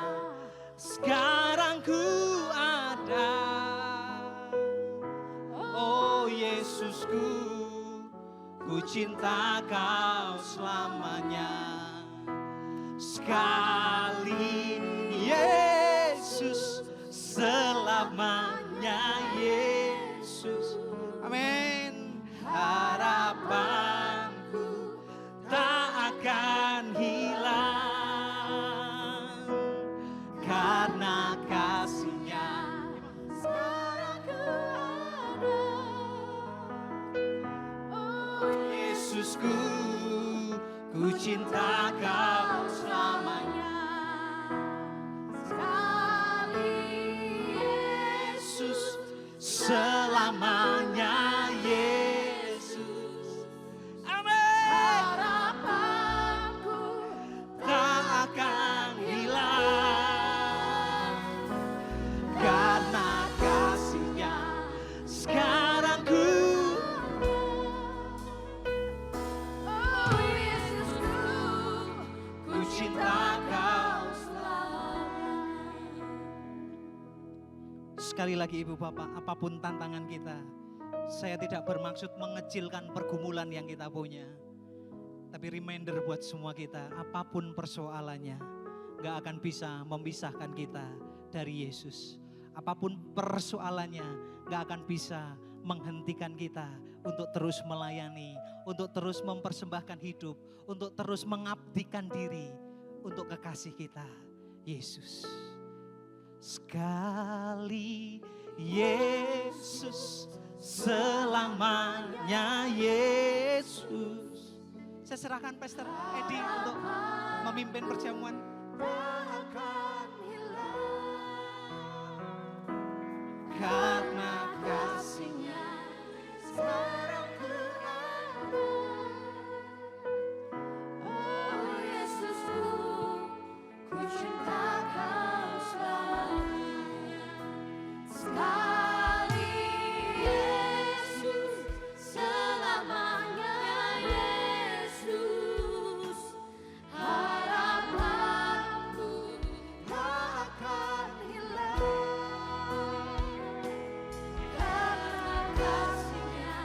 sekarang ku ada. Oh Yesusku, ku cinta Kau selamanya. Sekali Yesus, selamanya Yesus. Amin. Harapanku tak akan hilang, karena kasih-Nya sekarang ku ada. Yesusku, ku cinta Kau selamanya. Sekali Yesus, selamanya Yesus. Amin. Harapanku tak akan hilang, karena kasih-Nya sekarang ku. Sekali lagi Ibu Bapak, apapun tantangan kita, saya tidak bermaksud mengecilkan pergumulan yang kita punya. Tapi reminder buat semua kita, apapun persoalannya, gak akan bisa memisahkan kita dari Yesus. Apapun persoalannya, gak akan bisa menghentikan kita untuk terus melayani, untuk terus mempersembahkan hidup, untuk terus mengabdikan diri untuk kekasih kita, Yesus. Sekali Yesus, selamanya Yesus. Saya serahkan Pastor Edi untuk memimpin perjamuan. Karena kasih-Nya sekarang ku ada. Oh Yesusku, ku cinta Kau selamanya. Sekali Yesus, selamanya Yesus. Harapanku tak akan hilang, karena kasih-Nya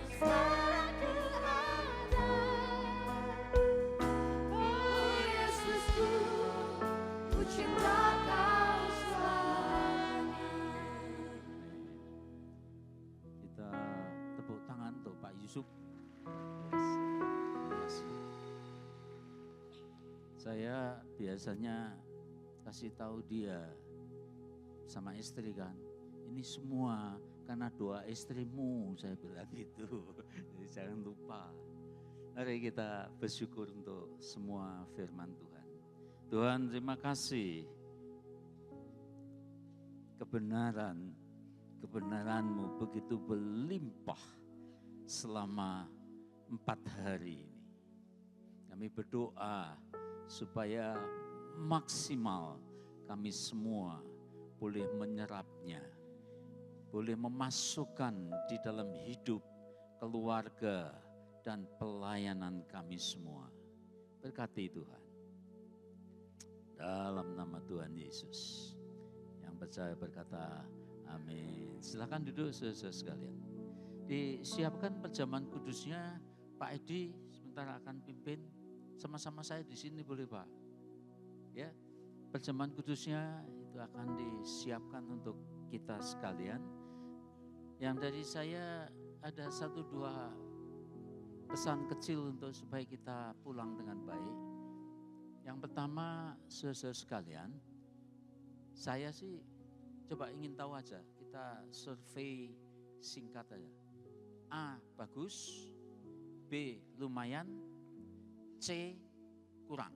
sekarang ku ada. Oh Yesusku, ku cinta Kau selamanya. Kita tepuk tangan untuk Pak Yusuf. Terima kasih. Saya biasanya kasih tahu dia sama istri kan, ini semua karena doa istrimu, saya bilang gitu. Jadi jangan lupa. Mari kita bersyukur untuk semua firman Tuhan. Tuhan, terima kasih. Kebenaran-Mu begitu berlimpah selama 4 hari ini. Kami berdoa supaya maksimal kami semua boleh menyerapnya, boleh memasukkan di dalam hidup keluarga dan pelayanan kami semua. Berkati Tuhan. Dalam nama Tuhan Yesus. Yang percaya berkata amin. Silakan duduk saudara sekalian. Disiapkan perjamuan kudusnya, Pak Edi sebentar akan pimpin. Sama-sama saya di sini boleh Pak? Ya, perjamuan kudusnya itu akan disiapkan untuk kita sekalian. Yang dari saya ada 1-2 pesan kecil untuk supaya kita pulang dengan baik. Yang pertama, saudara sekalian, saya sih coba ingin tahu aja, kita survei singkat aja. A, bagus. B, lumayan. C, kurang.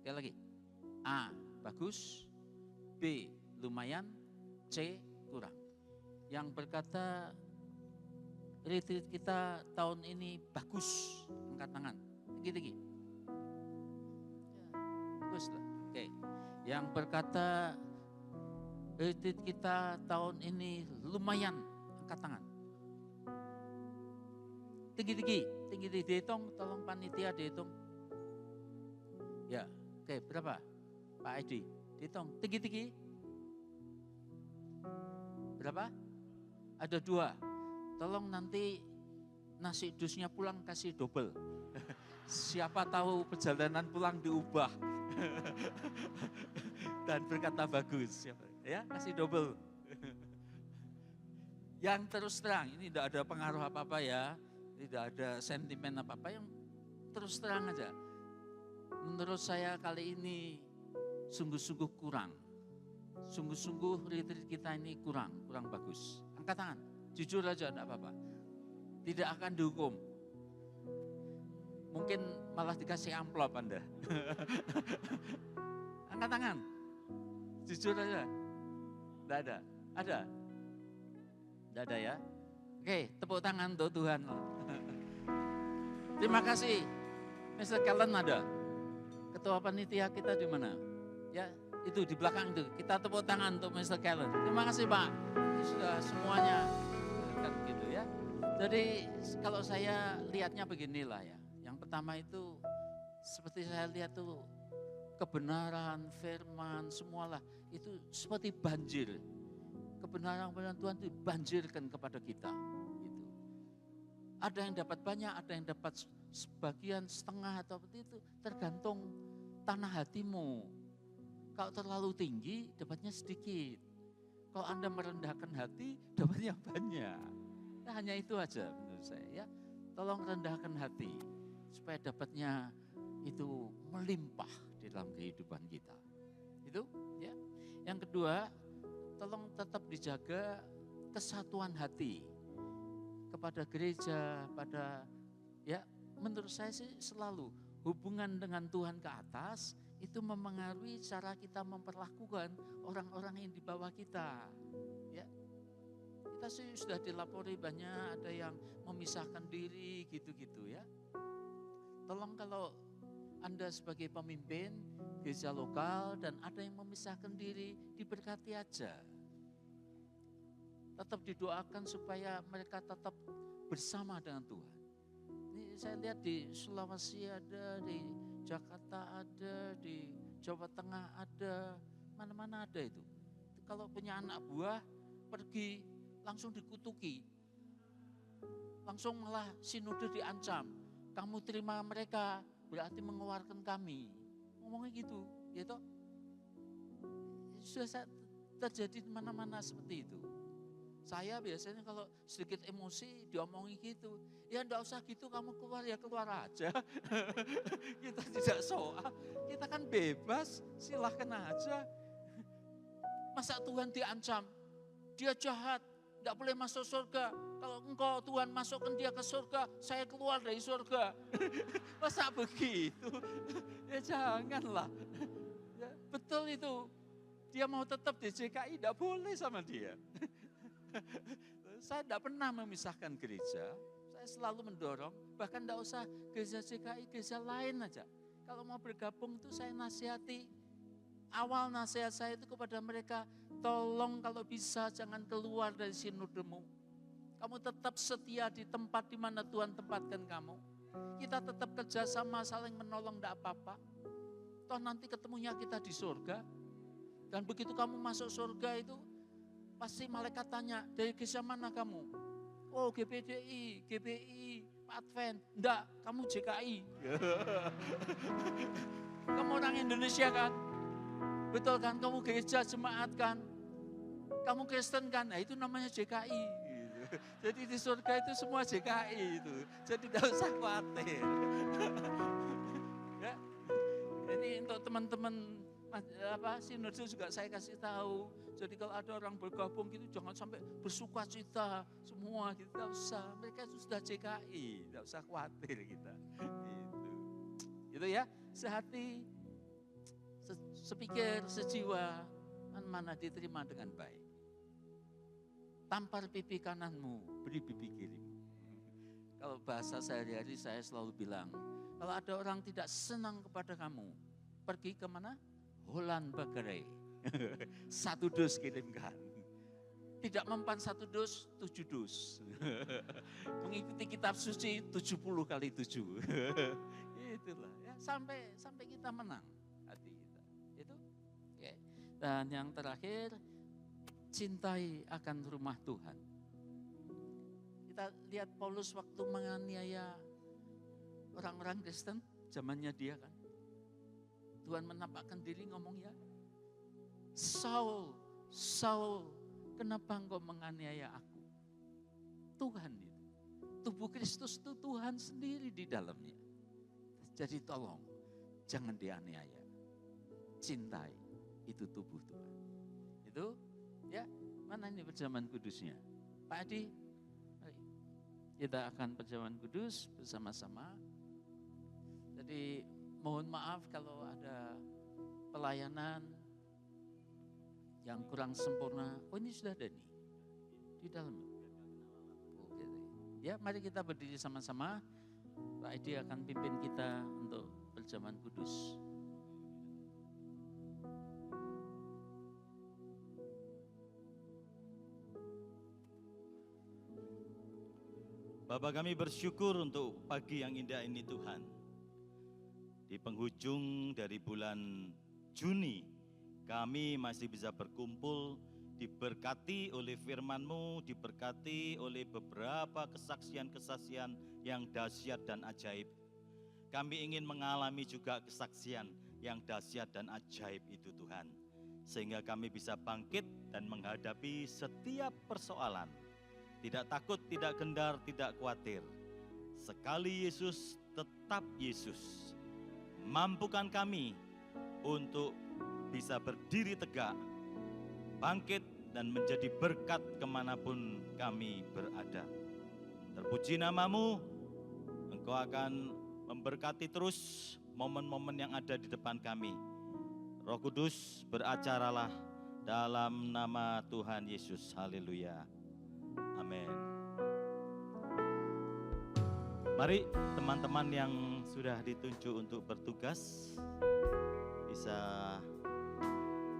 Sekali lagi. A, bagus. B, lumayan. C, kurang. Yang berkata retreat kita tahun ini bagus, angkat tangan, tinggi-tinggi. Bagus lah, oke. Yang berkata retreat kita tahun ini lumayan, angkat tangan. Tinggi-tinggi, dihitung, tolong panitia dihitung. Ya, oke, berapa? Pak Edi, dihitung, tinggi-tinggi. Berapa? Ada 2. Tolong nanti nasi dusnya pulang kasih double. Siapa tahu perjalanan pulang diubah. Dan berkata bagus. Ya, kasih double. Yang terus terang, ini tidak ada pengaruh apa-apa ya. Tidak ada sentimen apa-apa, yang terus terang aja. Menurut saya kali ini sungguh-sungguh kurang. Sungguh-sungguh retreat kita ini kurang bagus. Angkat tangan, jujur aja enggak apa-apa. Tidak akan dihukum. Mungkin malah dikasih amplop Anda. Angkat tangan, jujur aja. Enggak ada? Ada? Enggak ada ya? Oke, tepuk tangan untuk Tuhan. Terima kasih. Mr. Kellen ada? Ketua panitia kita di mana? Ya, itu di belakang itu. Kita tepuk tangan untuk Mr. Kellen. Terima kasih Pak. Ini sudah semuanya kan gitu ya. Jadi kalau saya lihatnya beginilah ya. Yang pertama itu seperti saya lihat tuh kebenaran, firman, semualah itu seperti banjir. Kebenaran Tuhan itu banjirkan kepada kita. Gitu. Ada yang dapat banyak, ada yang dapat sebagian, setengah atau seperti itu. Tergantung tanah hatimu. Kalau terlalu tinggi, dapatnya sedikit. Kalau Anda merendahkan hati, dapatnya banyak. Nah, hanya itu aja menurut saya ya. Tolong rendahkan hati supaya dapatnya itu melimpah di dalam kehidupan kita. Itu ya. Yang kedua, tolong tetap dijaga kesatuan hati kepada gereja, pada ya menurut saya sih selalu hubungan dengan Tuhan ke atas itu memengaruhi cara kita memperlakukan orang-orang yang di bawah kita. Ya. Kita sih sudah dilapori banyak ada yang memisahkan diri gitu-gitu ya. Tolong kalau Anda sebagai pemimpin gereja lokal dan ada yang memisahkan diri, diberkati aja. Tetap didoakan supaya mereka tetap bersama dengan Tuhan. Ini saya lihat di Sulawesi ada, di Jakarta ada, di Jawa Tengah ada, mana-mana ada itu. Kalau punya anak buah pergi langsung dikutuki, langsung malah sinode diancam. Kamu terima mereka berarti mengeluarkan kami. Ngomongnya gitu, gitu. Sudah terjadi di mana-mana seperti itu. Saya biasanya kalau sedikit emosi diomongin gitu. Ya enggak usah gitu, kamu keluar ya keluar aja. Kita tidak soal, kita kan bebas, silahkan aja. Masa Tuhan diancam, dia jahat, enggak boleh masuk surga. Kalau engkau Tuhan masukkan dia ke surga, saya keluar dari surga. Masa begitu? Ya janganlah. Ya, betul itu. Dia mau tetap di JKI, enggak boleh sama dia. Saya tidak pernah memisahkan gereja, saya selalu mendorong, bahkan tidak usah gereja JKI, gereja lain aja. Kalau mau bergabung itu saya nasihati, awal nasihat saya itu kepada mereka, tolong kalau bisa jangan keluar dari sinodemu. Kamu tetap setia di tempat di mana Tuhan tempatkan kamu. kita tetap kerjasama, saling menolong, tidak apa-apa. Toh nanti ketemunya kita di surga. Dan begitu kamu masuk surga itu, pasti malaikat tanya, dari gereja mana kamu? Oh GPDI, GBI, Pak Advent. Enggak, kamu JKI. Kamu orang Indonesia kan? Betul kan? Kamu gereja jemaat kan? Kamu Kristen kan? Nah itu namanya JKI. Jadi di surga itu semua JKI itu. Jadi tidak usah khawatir. Ya. Ini untuk teman-teman sinode juga saya kasih tahu. Jadi kalau ada orang bergabung gitu jangan sampai bersuka cita semua gitu. Tidak usah. Mereka itu sudah JKI. Tidak usah khawatir kita. Itu ya. Sehati, sepikir, sejiwa, mana diterima dengan baik. Tampar pipi kananmu, beri pipi kirimu. Kalau bahasa sehari-hari saya selalu bilang, kalau ada orang tidak senang kepada kamu, pergi ke mana? Holan Bagare. 1 dus kirimkan. Tidak mempan 1 dus, 7 dus. Mengikuti kitab suci 70 kali 7. Itulah ya, sampai kita menang hati kita. Itu. Oke. Dan yang terakhir, cintai akan rumah Tuhan. Kita lihat Paulus waktu menganiaya orang-orang Kristen, zamannya dia kan. Tuhan menampakkan diri ngomong ya, Saul, Saul, kenapa engkau menganiaya aku? Tuhan itu, tubuh Kristus itu Tuhan sendiri di dalamnya. Jadi tolong, jangan dianiaya. Cintai, itu tubuh Tuhan. Itu ya, mana ini perjamuan kudusnya? Pak Adi, mari. Kita akan perjamuan kudus bersama-sama. Jadi mohon maaf kalau ada pelayanan yang kurang sempurna. Oh ini sudah ada nih, di dalam. Oh, gitu. Ya mari kita berdiri sama-sama. Pak Edi akan pimpin kita untuk perjamuan kudus. Bapa kami bersyukur untuk pagi yang indah ini Tuhan. Di penghujung dari bulan Juni, kami masih bisa berkumpul, diberkati oleh firman-Mu, diberkati oleh beberapa kesaksian-kesaksian yang dahsyat dan ajaib. Kami ingin mengalami juga kesaksian yang dahsyat dan ajaib itu Tuhan. Sehingga kami bisa bangkit dan menghadapi setiap persoalan. Tidak takut, tidak gendar, tidak khawatir. Sekali Yesus, tetap Yesus. Mampukan kami untuk bisa berdiri tegak, bangkit dan menjadi berkat kemanapun kami berada. Terpuji nama-Mu, Engkau akan memberkati terus momen-momen yang ada di depan kami. Roh Kudus, beracaralah dalam nama Tuhan Yesus. Haleluya. Amin. Mari teman-teman yang sudah ditunjuk untuk bertugas bisa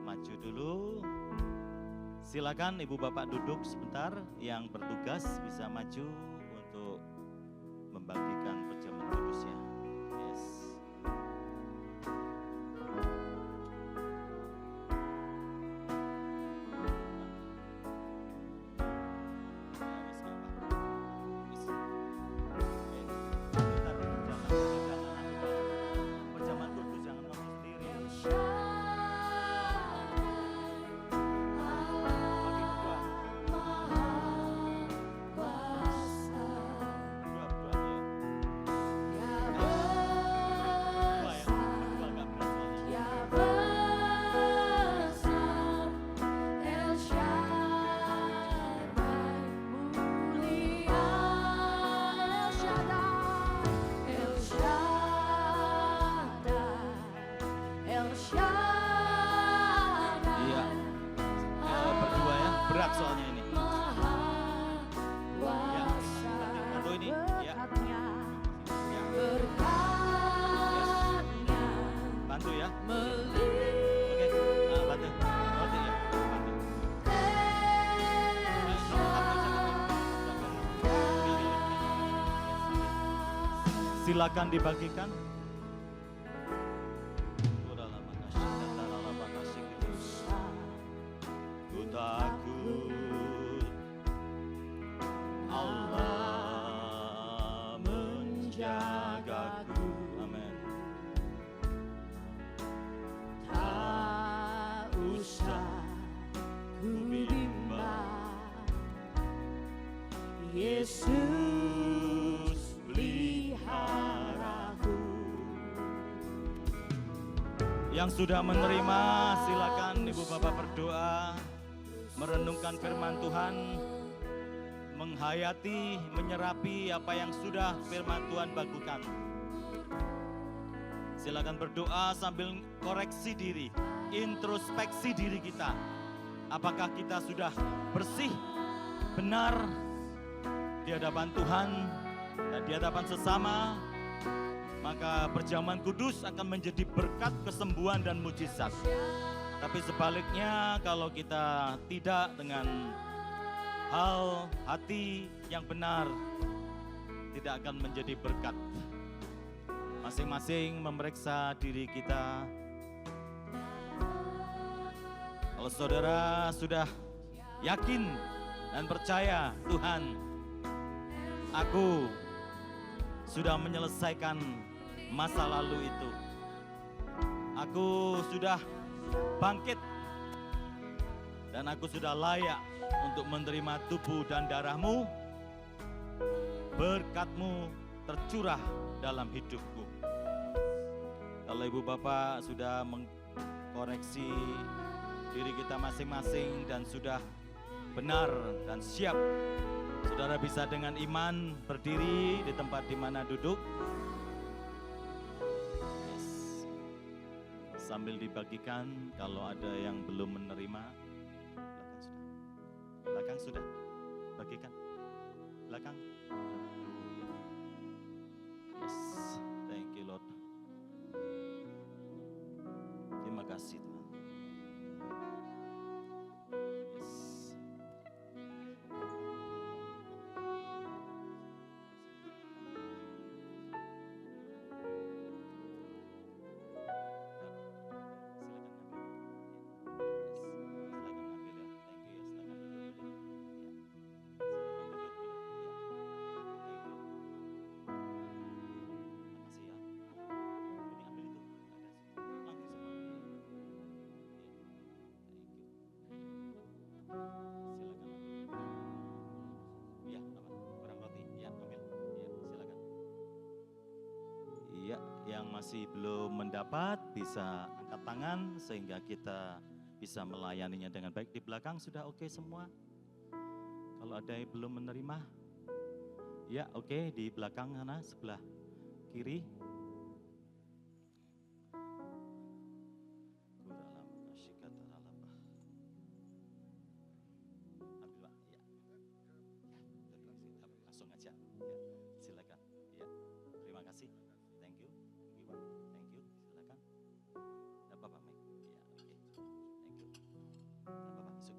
maju dulu. Silakan Ibu Bapak duduk sebentar, yang bertugas bisa maju untuk membagikan perjamuan kudusnya. Yes. Perjamuan kudus jangan ngomong sendiri. Berdua, ya. Silakan dibagikan. Ku takut Allah menjagaku. Amin. Tak usah ku bimbang, Yesus peliharaku. Yang sudah menerima, silakan Ibu Bapak berdoa, merenungkan firman Tuhan, menghayati, menyerapi apa yang sudah firman Tuhan bagikan. Silakan berdoa sambil koreksi diri, introspeksi diri kita. Apakah kita sudah bersih, benar di hadapan Tuhan dan di hadapan sesama? Maka perjamuan kudus akan menjadi berkat kesembuhan dan mujizat. Tapi sebaliknya, kalau kita tidak dengan hal hati yang benar, tidak akan menjadi berkat. Masing-masing memeriksa diri kita. Kalau saudara sudah yakin dan percaya, Tuhan, aku sudah menyelesaikan masa lalu itu. Aku sudah bangkit dan aku sudah layak untuk menerima tubuh dan darah-Mu. Berkat-Mu tercurah dalam hidupku. Kalau Ibu Bapak sudah mengkoreksi diri kita masing-masing dan sudah benar dan siap, saudara bisa dengan iman berdiri di tempat di mana duduk. Yes. Sambil dibagikan, kalau ada yang belum menerima, belakang sudah, bagikan, belakang. Yes, thank you Lord. Terima kasih Tuhan. Yes. Ya, yang masih belum mendapat bisa angkat tangan sehingga kita bisa melayaninya dengan baik. Di belakang sudah oke semua? Kalau ada yang belum menerima, ya oke, di belakang sana sebelah kiri. Langsung aja, ya, silakan. Ya, terima kasih. Thank you, Ibu. Thank you. Silakan. Ada Bapak Mike. Ya, oke. Thank you. Ada Bapak Isuki.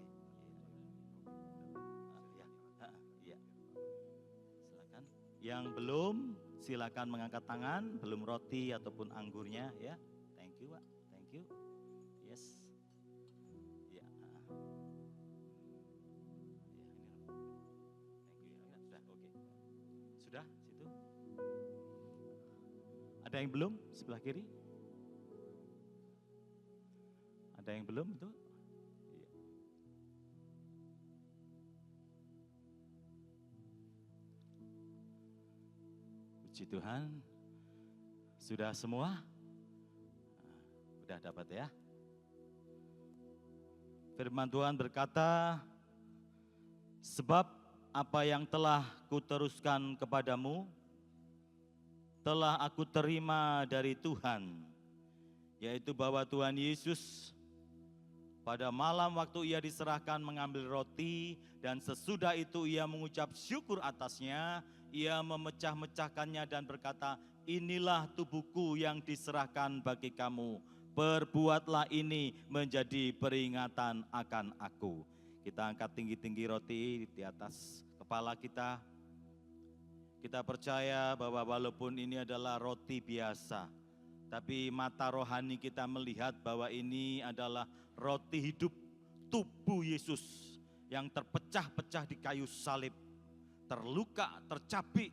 Ya, ya. Silakan. Yang belum, silakan mengangkat tangan. Belum roti ataupun anggurnya, ya. Thank you, Pak. Thank you. Yes. Ya. Ya, ini. Thank you. Ya, sudah, oke. Sudah, situ. Ada yang belum sebelah kiri? Ada yang belum itu? Iya. Puji Tuhan. Sudah semua? Udah dapat ya? Firman Tuhan berkata, sebab apa yang telah kuteruskan kepadamu, telah aku terima dari Tuhan, yaitu bahwa Tuhan Yesus pada malam waktu ia diserahkan mengambil roti dan sesudah itu ia mengucap syukur atasnya, ia memecah-mecahkannya dan berkata, inilah tubuhku yang diserahkan bagi kamu, perbuatlah ini menjadi peringatan akan aku. Kita angkat tinggi-tinggi roti di atas kepala kita. Kita percaya bahwa walaupun ini adalah roti biasa, tapi mata rohani kita melihat bahwa ini adalah roti hidup, tubuh Yesus yang terpecah-pecah di kayu salib, terluka, tercapik,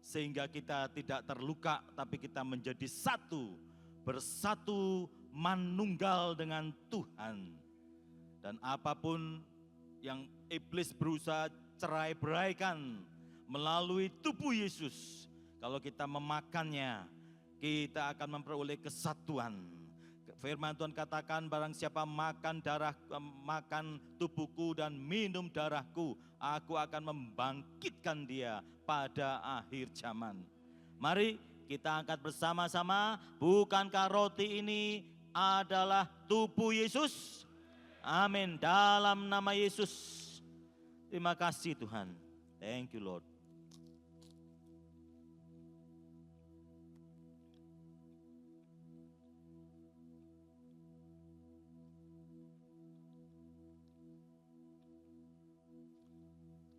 sehingga kita tidak terluka, tapi kita menjadi satu, bersatu manunggal dengan Tuhan. Dan apapun yang iblis berusaha cerai-beraikan melalui tubuh Yesus, kalau kita memakannya, kita akan memperoleh kesatuan. Firman Tuhan katakan, barang siapa makan tubuhku dan minum darahku, aku akan membangkitkan dia pada akhir zaman. Mari kita angkat bersama-sama, bukankah roti ini adalah tubuh Yesus? Amin, dalam nama Yesus. Terima kasih Tuhan. Thank you Lord.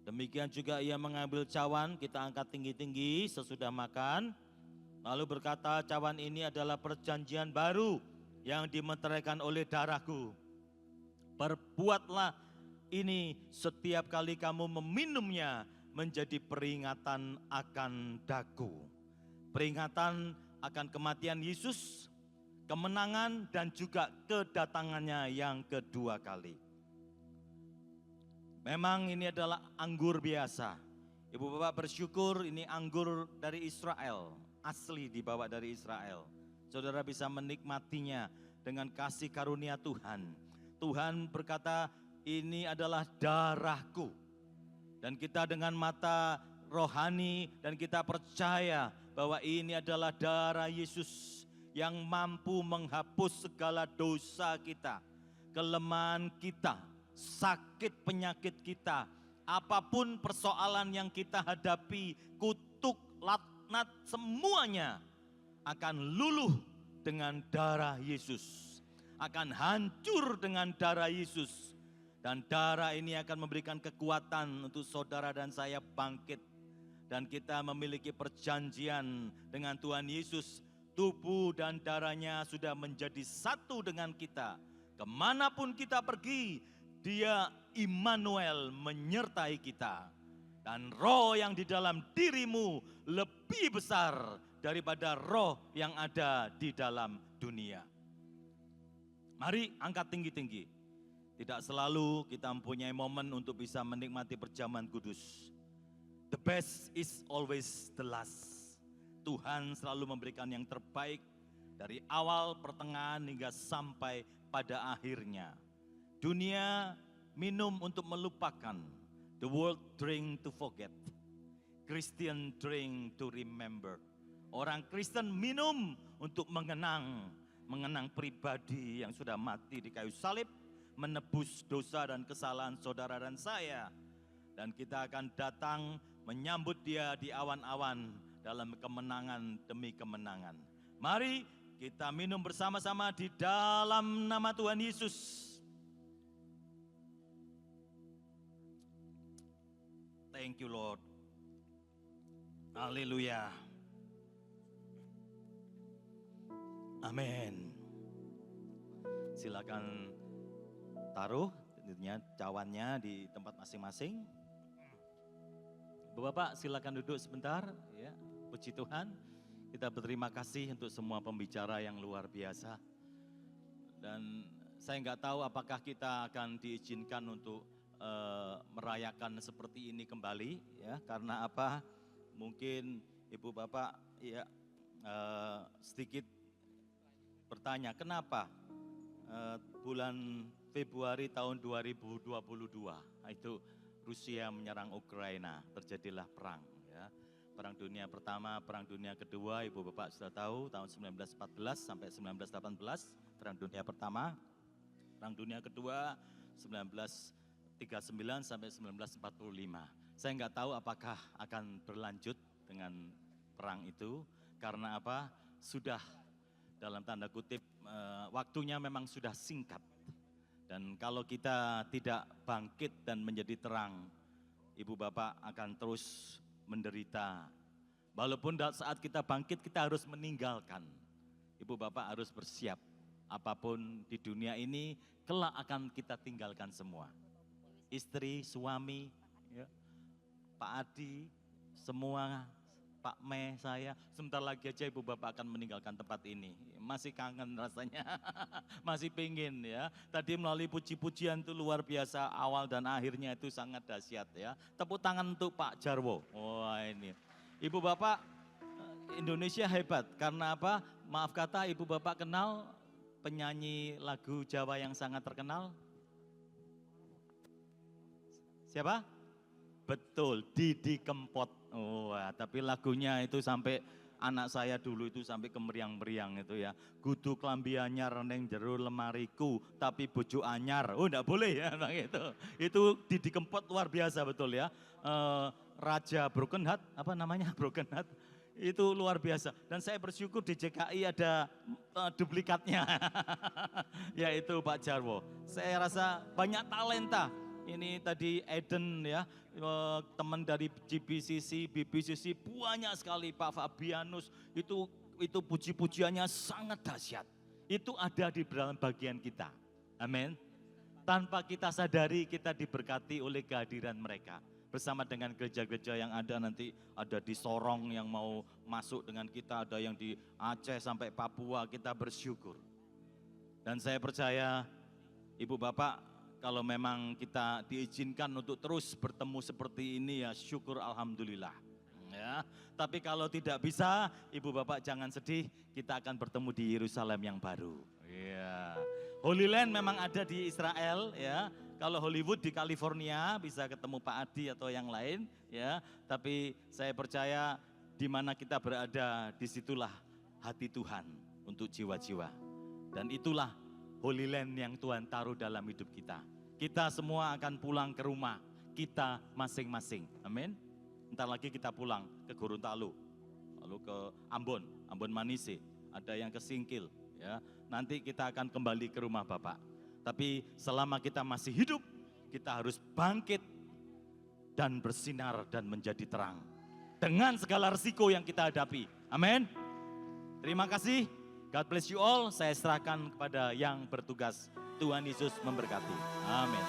Demikian juga ia mengambil cawan, kita angkat tinggi-tinggi sesudah makan. Lalu berkata, cawan ini adalah perjanjian baru yang dimeteraikan oleh darahku. Perbuatlah ini setiap kali kamu meminumnya menjadi peringatan akan daku. Peringatan akan kematian Yesus, kemenangan dan juga kedatangannya yang kedua kali. Memang ini adalah anggur biasa. Ibu bapak bersyukur ini anggur dari Israel, asli dibawa dari Israel. Saudara bisa menikmatinya dengan kasih karunia Tuhan. Tuhan berkata, ini adalah darahku. Dan kita dengan mata rohani dan kita percaya bahwa ini adalah darah Yesus yang mampu menghapus segala dosa kita, kelemahan kita, sakit penyakit kita, apapun persoalan yang kita hadapi, kutuk, laknat, semuanya akan luluh dengan darah Yesus, akan hancur dengan darah Yesus. Dan darah ini akan memberikan kekuatan untuk saudara dan saya bangkit. Dan kita memiliki perjanjian dengan Tuhan Yesus, tubuh dan darahnya sudah menjadi satu dengan kita. Kemanapun kita pergi, Dia Immanuel menyertai kita. Dan roh yang di dalam dirimu lebih besar daripada roh yang ada di dalam dunia. Mari angkat tinggi-tinggi. Tidak selalu kita mempunyai momen untuk bisa menikmati perjamuan kudus. The best is always the last. Tuhan selalu memberikan yang terbaik dari awal, pertengahan hingga sampai pada akhirnya. Dunia minum untuk melupakan. The world drink to forget. Christian drink to remember. Orang Kristen minum untuk mengenang pribadi yang sudah mati di kayu salib, menebus dosa dan kesalahan saudara dan saya. Dan kita akan datang menyambut Dia di awan-awan dalam kemenangan demi kemenangan. Mari kita minum bersama-sama di dalam nama Tuhan Yesus. Thank you Lord. Haleluya. Amin. Silakan taruh cawannya di tempat masing-masing. Bapak silakan duduk sebentar ya. Puji Tuhan. Kita berterima kasih untuk semua pembicara yang luar biasa. Dan saya nggak tahu apakah kita akan diizinkan untuk merayakan seperti ini kembali ya. Karena apa? Mungkin Ibu Bapak ya sedikit bertanya, kenapa bulan Februari tahun 2022 itu Rusia menyerang Ukraina, terjadilah perang ya. Perang dunia pertama, perang dunia kedua, Ibu Bapak sudah tahu tahun 1914 sampai 1918, perang dunia pertama. Perang dunia kedua 1939 sampai 1945. Saya nggak tahu apakah akan berlanjut dengan perang itu, karena apa? Sudah dalam tanda kutip waktunya memang sudah singkat. Dan kalau kita tidak bangkit dan menjadi terang, Ibu Bapak akan terus menderita. Walaupun saat kita bangkit kita harus meninggalkan. Ibu bapak harus bersiap. Apapun di dunia ini kelak akan kita tinggalkan semua. Istri, suami, ya, Pak Adi, semua, Pak Me, saya, sebentar lagi aja ibu bapak akan meninggalkan tempat ini. Masih kangen rasanya, masih pingin ya. Tadi melalui puji-pujian itu luar biasa, awal dan akhirnya itu sangat dahsyat ya. Tepuk tangan untuk Pak Jarwo. Wah ini, ibu bapak Indonesia hebat, karena apa? Maaf kata ibu bapak kenal penyanyi lagu Jawa yang sangat terkenal? Siapa? Betul, Didi Kempot. Oh, tapi lagunya itu sampai anak saya dulu itu sampai kemeriang-meriang itu ya. Kudu klambi anyar neng jero lemariku, tapi bojo anyar. Oh, enggak boleh ya itu. Itu Didi Kempot luar biasa betul ya. Raja Broken Heart, apa namanya? Broken Heart. Itu luar biasa. Dan saya bersyukur di JKI ada duplikatnya. Yaitu Pak Jarwo. Saya rasa banyak talenta. Ini tadi Eden ya, teman dari GBCC, BPCC, banyak sekali Pak Fabianus, itu puji-pujiannya sangat dahsyat. Itu ada di dalam bagian kita, amin. Tanpa kita sadari kita diberkati oleh kehadiran mereka. Bersama dengan gereja-gereja yang ada nanti, ada di Sorong yang mau masuk dengan kita, ada yang di Aceh sampai Papua, kita bersyukur. Dan saya percaya Ibu Bapak, kalau memang kita diizinkan untuk terus bertemu seperti ini ya syukur alhamdulillah. Ya, tapi kalau tidak bisa, Ibu Bapak jangan sedih, kita akan bertemu di Yerusalem yang baru. Ya. Holy Land memang ada di Israel ya. Kalau Hollywood di California bisa ketemu Pak Adi atau yang lain ya. Tapi saya percaya di mana kita berada, disitulah hati Tuhan untuk jiwa-jiwa. Dan itulah Holy Land yang Tuhan taruh dalam hidup kita. Kita semua akan pulang ke rumah kita masing-masing. Amin. Ntar lagi kita pulang ke Gorontalo, lalu ke Ambon Manise, ada yang ke Singkil. Ya, nanti kita akan kembali ke rumah Bapak. Tapi selama kita masih hidup, kita harus bangkit dan bersinar dan menjadi terang. Dengan segala risiko yang kita hadapi. Amin. Terima kasih. God bless you all. Saya serahkan kepada yang bertugas. Tuhan Yesus memberkati. Amin.